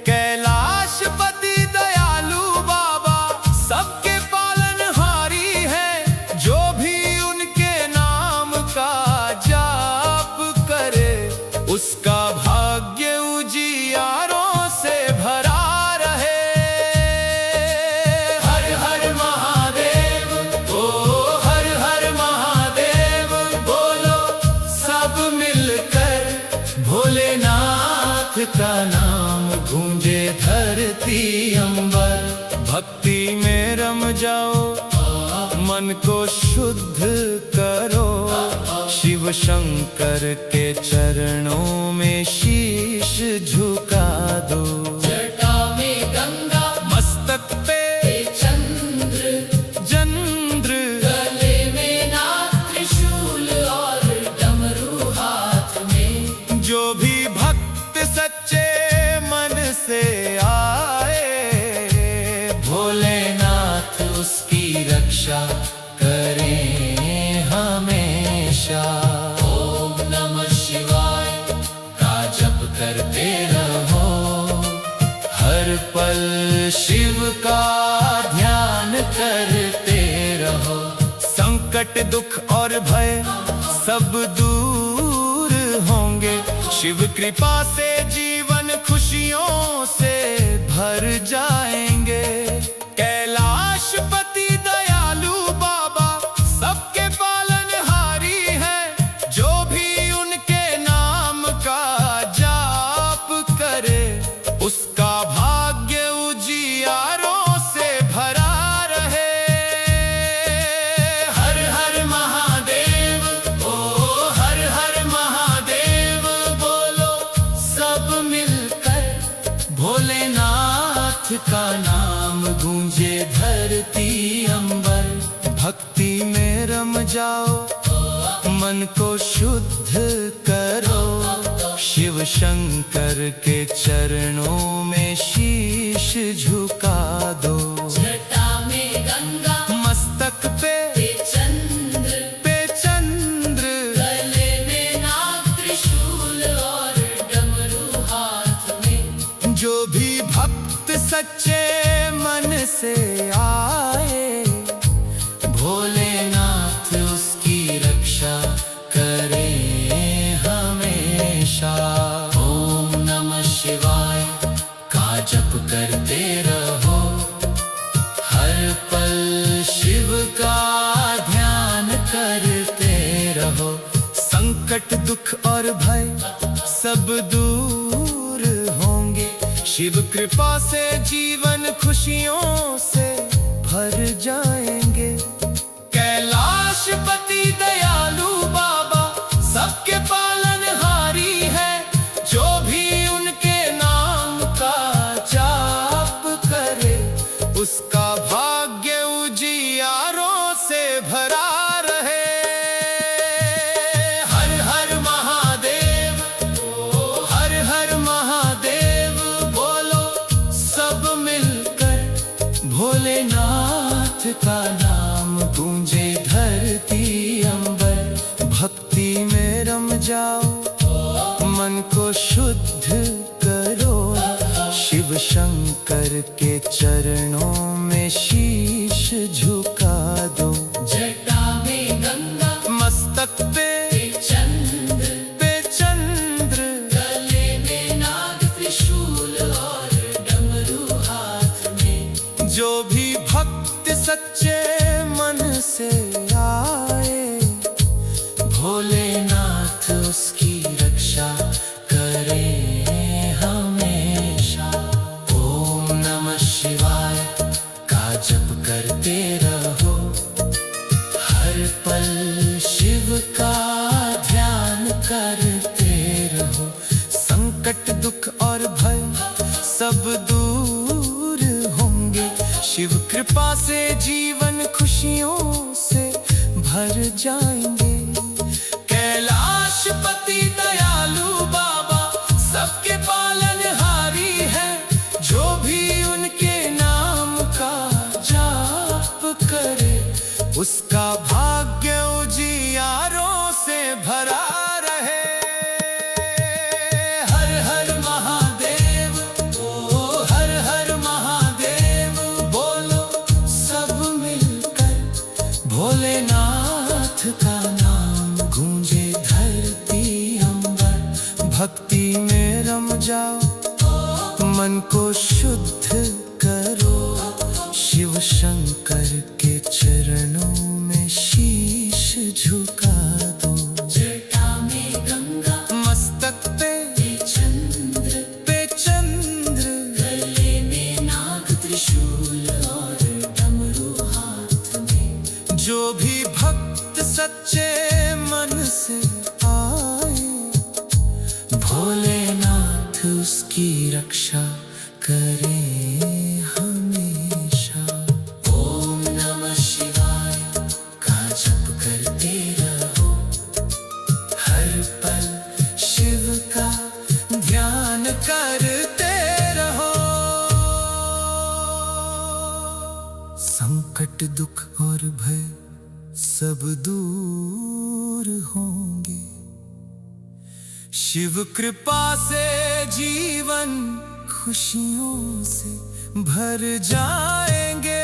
कैलाशपति दयालु बाबा सबके पालनहारी हैं, जो भी उनके नाम का जाप करे, उसका भाग्य उजियारों से भरा रहे। हर हर महादेव, ओ हर हर महादेव बोलो सब मिलकर, भोलेनाथ का नाम गूंजे धरती अंबर। भक्ति में रम जाओ, मन को शुद्ध करो, शिव शंकर के चरणों में शीश झुका दो। जटा में गंगा, मस्तक पे चंद्र, चंद्र, गले में नाग, त्रिशूल और डमरू हाथ में। जो भी भक्त सच्चे मन से आए, भोलेनाथ उसकी रक्षा करें हमेशा। ओम नमः शिवाय का जप करते रहो, हर पल शिव का ध्यान करते रहो। संकट दुख और भय सब दूर होंगे, शिव कृपा से जीवन खुशियों से भर जाएंगे। कैलाशपति दयालु बाबा सबके पालनहारी हैं, जो भी उनके नाम का जाप करे, उसका भाग्य उजियारों से भरा रहे। हर हर महादेव, ओ हर हर महादेव बोलो सब मिलकर, भोलेनाथ का नाम गूंजे धरती अंबर। भक्ति में रम जाओ, मन को शुद्ध करो, शिव शंकर के चरणों में शीश झुका दो। जटा में गंगा, मस्तक पे चंद्र, चंद्र, गले में नाग, त्रिशूल और डमरू हाथ में। जो भी भक्त सच्चे मन से आए, भोलेनाथ उसकी रक्षा करे हमेशा। ओम नमः शिवाय का जप करते रहो, हर पल शिव का ध्यान करते रहो। संकट दुख और भय सब दूर होंगे। शिव कृपा से जीवन खुशियों से भर जाएंगे। कैलाशपति दयालु बाबा सबके पालनहारी है। जो भी उनके नाम का जाप करे उसका भाग्य उजियारों से भरा रहे। हर हर महादेव, हर हर महादेव बोलो सब मिलकर। भोलेनाथ का नाम गूंजे धरती अंबर। भक्ति में रम जाओ, मन को शुद्ध करो। शिव शंकर के चरणों में शीश झुका दो। जटा में गंगा, मस्तक पे चंद्र, गले में नाग त्रिशूल और डमरू हाथ में। जो भी भक्त सच्चे मन से आए भोलेनाथ उसकी रक्षा करे हमेशा। ओम नमः शिवाय का जप करते रहो। हर पल शिव का ध्यान करते रहो। संकट दुख और भय सब दूर होंगे। शिव कृपा से जीवन खुशियों से भर जाएंगे। कैलाशपति दयालु बाबा सबके पालनहारी है। जो भी उनके नाम का जाप करे उसका भाग्य उजियारों से भरा रहे। हर हर महादेव, ओ हर हर महादेव बोलो सब मिलकर। भोलेनाथ का नाम गूंजे धरती अंबर। भक्ति में रम जाओ, मन को शुद्ध करो। शिव शंकर के चरणों में शीश झुका दो। जटा में गंगा, मस्तक पे चंद्र, गले में नाग त्रिशूल और डमरू हाथ में। जो भी भक्त सच्चे मन से आए भोलेनाथ उसकी रक्षा करे हमेशा। ओम नमः शिवाय का जप करते रहो। हर पल शिव का ध्यान करते रहो। संकट दुख और भय सब दूर होंगे। शिव कृपा से जीवन खुशियों से भर जाएंगे।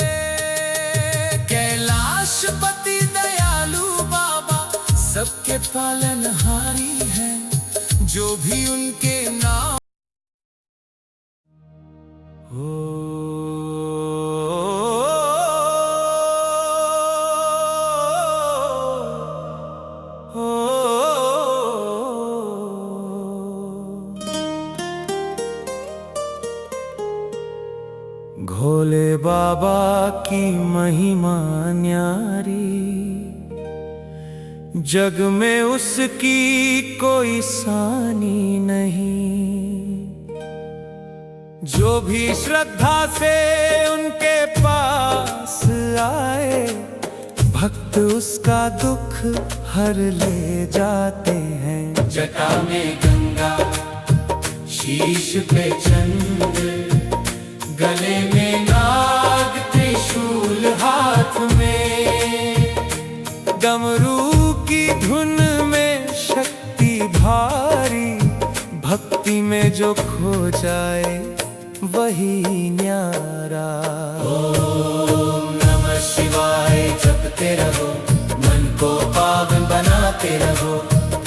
कैलाशपति दयालु बाबा सबके पालनहारी है। जो भी उनके नाम भोले बाबा की महिमा न्यारी। जग में उसकी कोई सानी नहीं। जो भी श्रद्धा से उनके पास आए भक्त उसका दुख हर ले जाते हैं। जटा में गंगा, शीश पे चंद्र, गले में नाग त्रिशूल हाथ में। डमरू की धुन में शक्ति भारी। भक्ति में जो खो जाए वही न्यारा। ओम नमः शिवाय जपते रहो। मन को पावन बनाते रहो।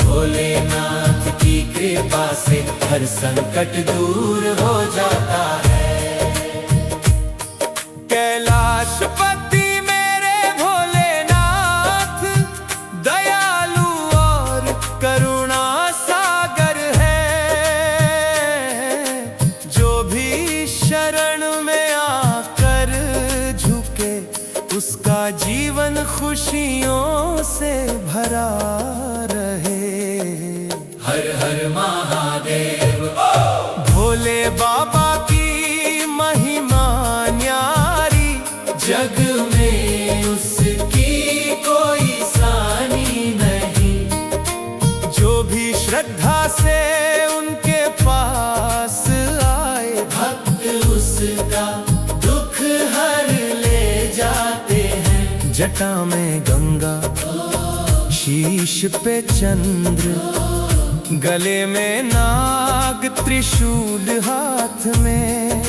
भोलेनाथ की कृपा से हर संकट दूर हो जाता है। कैलाशपति मेरे भोलेनाथ दयालु और करुणा सागर है। से भरा रहे। हर हर महादेव। भोले बाबा की महिमा न्यारी, जग में उसकी कोई सानी नहीं। जो भी श्रद्धा से उनके पास आए, भक्त उसका दुख हर ले जाते हैं। जटा में गंगा, शीश पे चंद्र, गले में नाग, त्रिशूल हाथ में।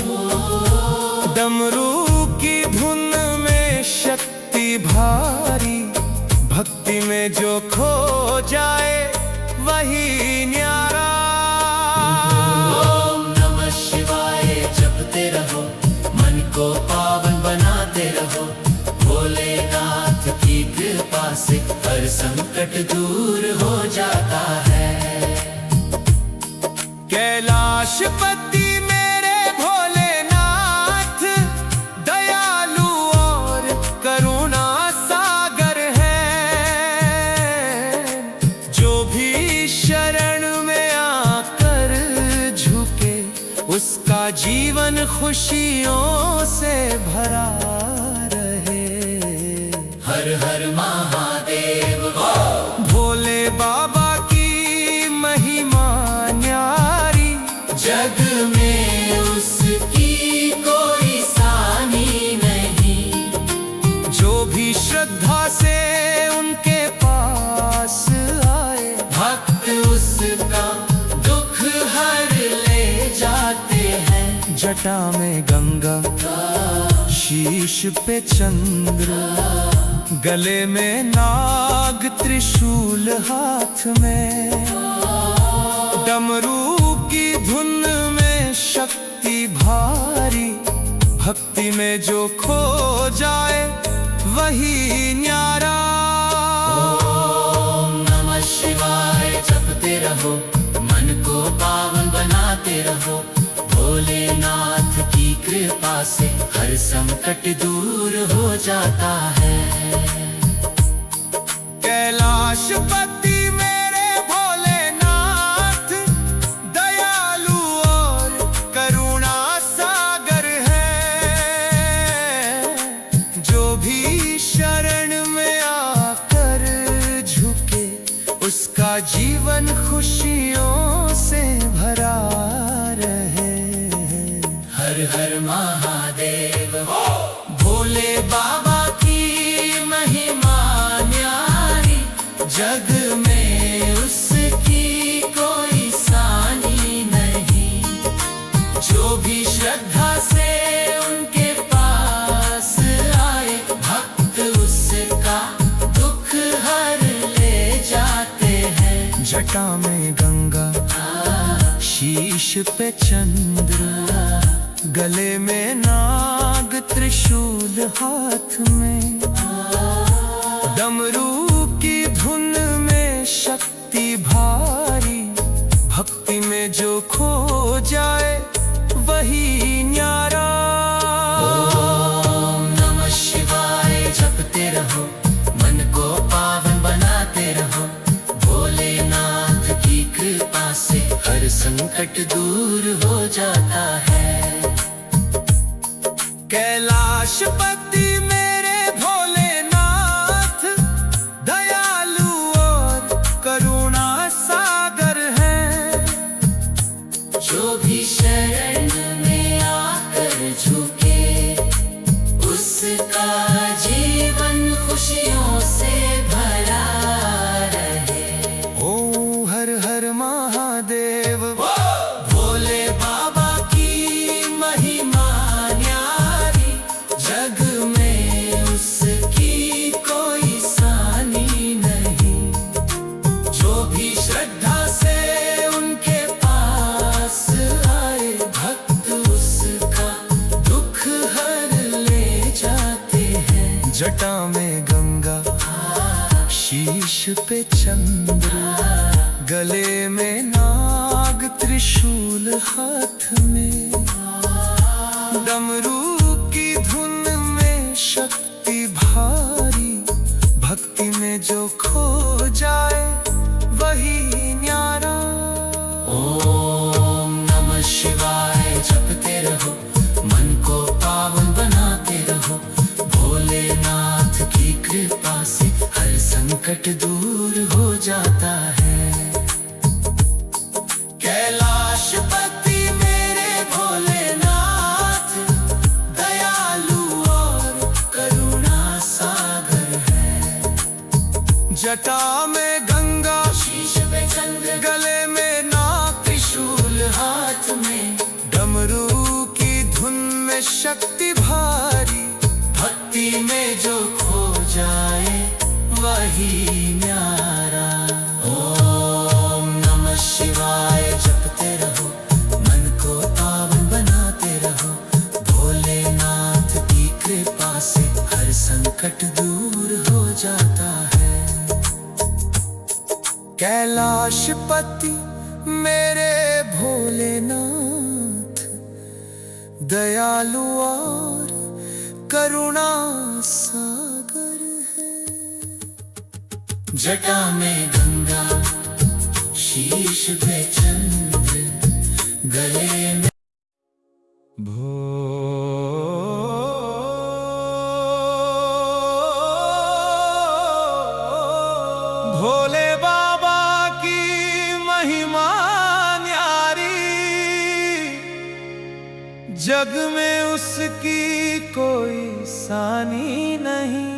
डमरू की धुन में शक्ति भारी, भक्ति में जो खो जाए वही न्यारा। ओम नमः शिवाय जपते रहो, मन को पावन बनाते रहो। भोलेनाथ की कृपा से हर संकट दूर हो जाता है। कैलाशपति मेरे भोलेनाथ, दयालु और करुणा सागर है। जो भी शरण में आकर झुके, उसका जीवन खुशियों से भरा रहे। हर हर महादेव। भोले बाबा की महिमा न्यारी, जग में उसकी कोई सानी नहीं। जो भी श्रद्धा से उनके पास आए, भक्त उसका दुख हर ले जाते हैं। जटा में गंगा, शीश पे चंद्र, गले में नाग, त्रिशूल हाथ में। डमरू की धुन में शक्ति भारी, भक्ति में जो खो जाए वही न्यारा। ओम नमः शिवाय जपते रहो, मन को पावन बनाते रहो। भोलेनाथ की कृपा से हर संकट दूर हो जाता है। कैलाशपति मेरे भोलेनाथ, दयालु और करुणा सागर है। जो भी शरण में आकर झुके, उसका जीवन खुशियों से भरा रहे। हर हर महादेव। भोले बाबा की महिमा न्यारी, जग में उसकी कोई सानी नहीं। जो भी श्रद्धा से उनके पास आए, भक्त उसका दुख हर ले जाते हैं। जटा में गंगा, शीश पे चंद्र, गले में नाग, त्रिशूल हाथ में। डमरू की धुन में शक्ति भारी, भक्ति में जो खो जाए वही न्यारा। ओम नमः शिवाय जपते रहो, मन को पावन बनाते रहो। भोलेनाथ की कृपा से हर संकट दूर हो जाता है। कैलाशपति मेरे भोलेनाथ, दयालु और करुणा सागर है। जो भी शरण में आकर झुके, उसका जीवन खुशियों से भरा रहे। ओ हर हर महादेव। भोले बाबा की महिमा न्यारी, जग में उसकी कोई सानी नहीं। जो भी श्रद्धा से उनके पास आए, भक्त उसका दुख हर ले जाते हैं। जटा में गंगा, शीश पे चंद्र, गले में नाग, त्रिशूल हाथ में। डमरू की धुन में शक्ति भारी, भक्ति में जो संकट दूर हो जाता है। कैलाशपति मेरे भोलेनाथ, दयालु और करुणा सागर है। जटा में गंगा, शीश पे चंद्र, गले में नाग, त्रिशूल हाथ में, डमरू की धुन में शक्ति भारी। भक्ति में जो खो जाए वही न्यारा। ओम नमः शिवाय जपते रहो, मन को पावन बनाते रहो। भोलेनाथ की कृपा से हर संकट दूर हो जाता है। कैलाशपति मेरे भोलेनाथ, दयालु और करुणा सागर है। जटा में गंगा, शीश पे चंद्र, गले में भोले बाबा की महिमा न्यारी, जग में उसकी कोई सानी नहीं।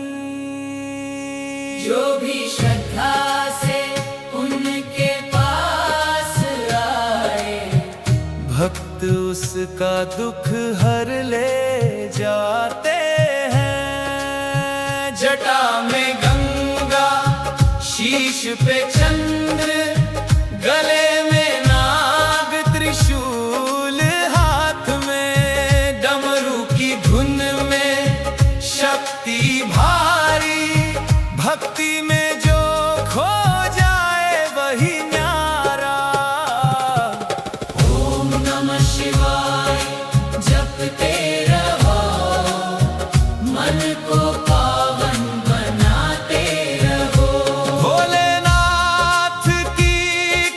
जो भी श्रद्धा से उनके पास आए, भक्त उसका दुख हर ले जाते हैं। जटा में गंगा, शीश पे चंद्र, गले में नाग, त्रिशूल हाथ में, डमरू की धुन में शक्ति भारी। भक्ति में जो खो जाए वही न्यारा। ओम नमः शिवाय जपते रहो, मन को पावन बनाते रहो। भोलेनाथ की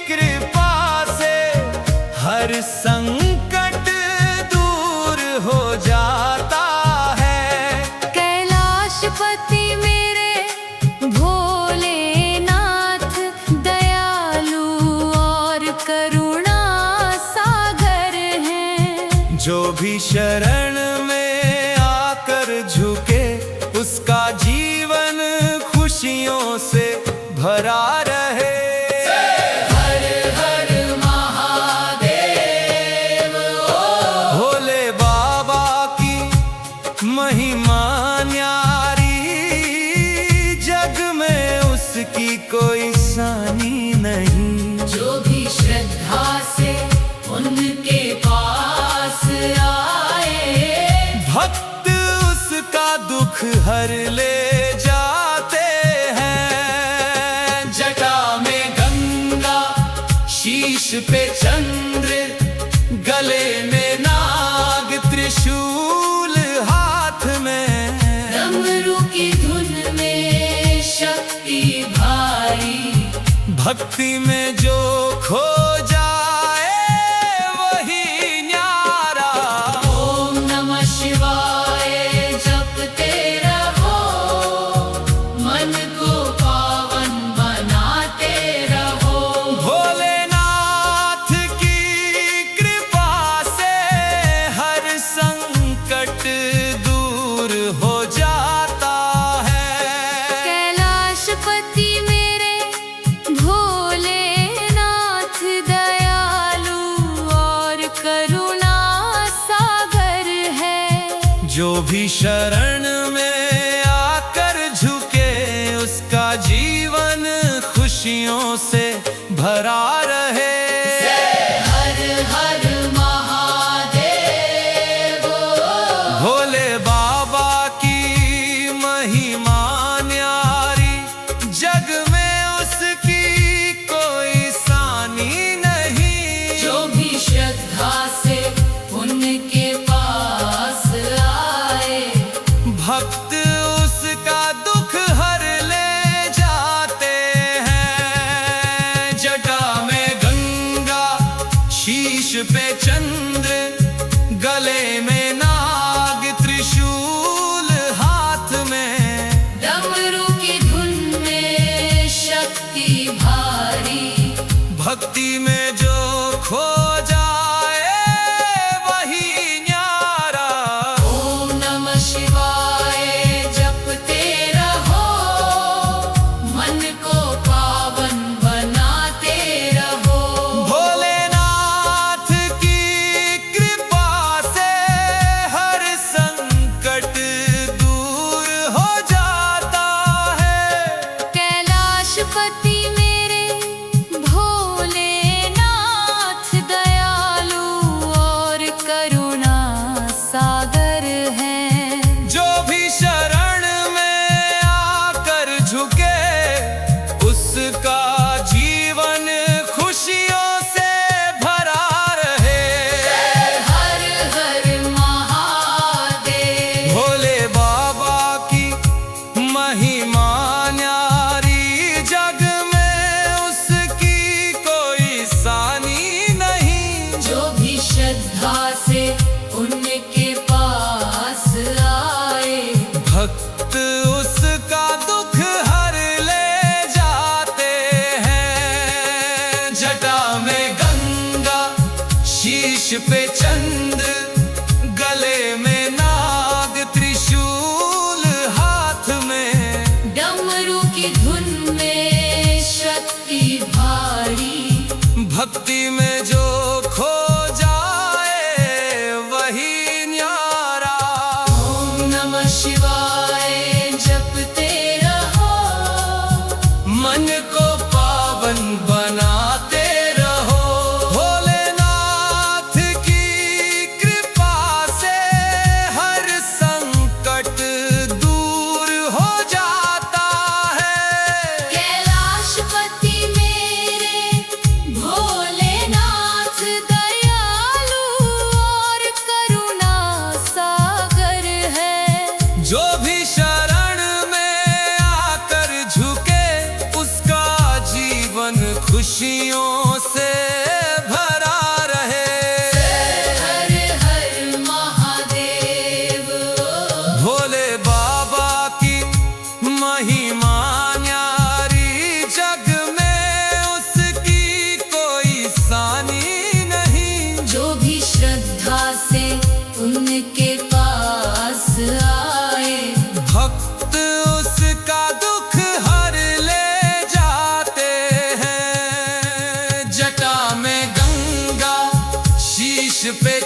कृपा से हर संकट दूर हो जाता है। कैलाशपति मेरे भोलेनाथ, दयालु और करुणा सागर हैं। जो भी शरण में आकर झुके, उसका जीवन खुशियों से भरा रहे। हर हर महादेव। भोले बाबा की महिमा न्यारी, जग में उसकी कोई सानी नहीं। जो भी श्रद्धा से उनके पास आए, भक्त उसका दुख हर ले जाते हैं। जटा में गंगा, शीश पे चंद्र, गले में नाग, त्रिशूल हाथ में, डमरू की धुन में शक्ति भारी। भक्ति में जो खो जाए वही न्यारा। ओम नमः शिवाय जपते रहो, मन को पावन बनाते रहो। भोलेनाथ की कृपा से हर संकट दूर हो जाता है। कैलाशपति मेरे भोलेनाथ, दयालु और करुणा सागर है। जो भी शरण में आकर झुके, उसका जीवन खुशियों से भरा रहे। हर हर महादेव। भोले बाबा की महिमा न्यारी, जग में उसकी कोई सानी नहीं। जो भी श्रद्धा से उनके पास आए, भक्त उसका दुख हर ले जाते हैं। जटा में गंगा, शीश पे चंद्र, गले में नाग, त्रिशूल हाथ में, डमरू की धुन में पे चंद्र, गले में नाग, त्रिशूल हाथ में, डमरू की धुन में शक्ति भारी, भक्ति में जो खो जाए वही न्यारा। ओम नमः शिवाय जपते रहो, मन को पावन बनाते रहो, भोलेनाथ की कृपा से हर संकट दूर हो जाता है। कैलाशपति मेरे भोलेनाथ दयालु और करुणा सागर है। जो भी शरण में आकर झुके उसका जीवन खुशियों से भरा रहे। हर हर महादेव, भोले बाबा की महिमा न्यारी, जग में उसकी कोई सानी नहीं। जो भी श्रद्धा से उनके पास आए, भक्त उसका दुख हर ले जाते हैं। जटा में गंगा, शीश पे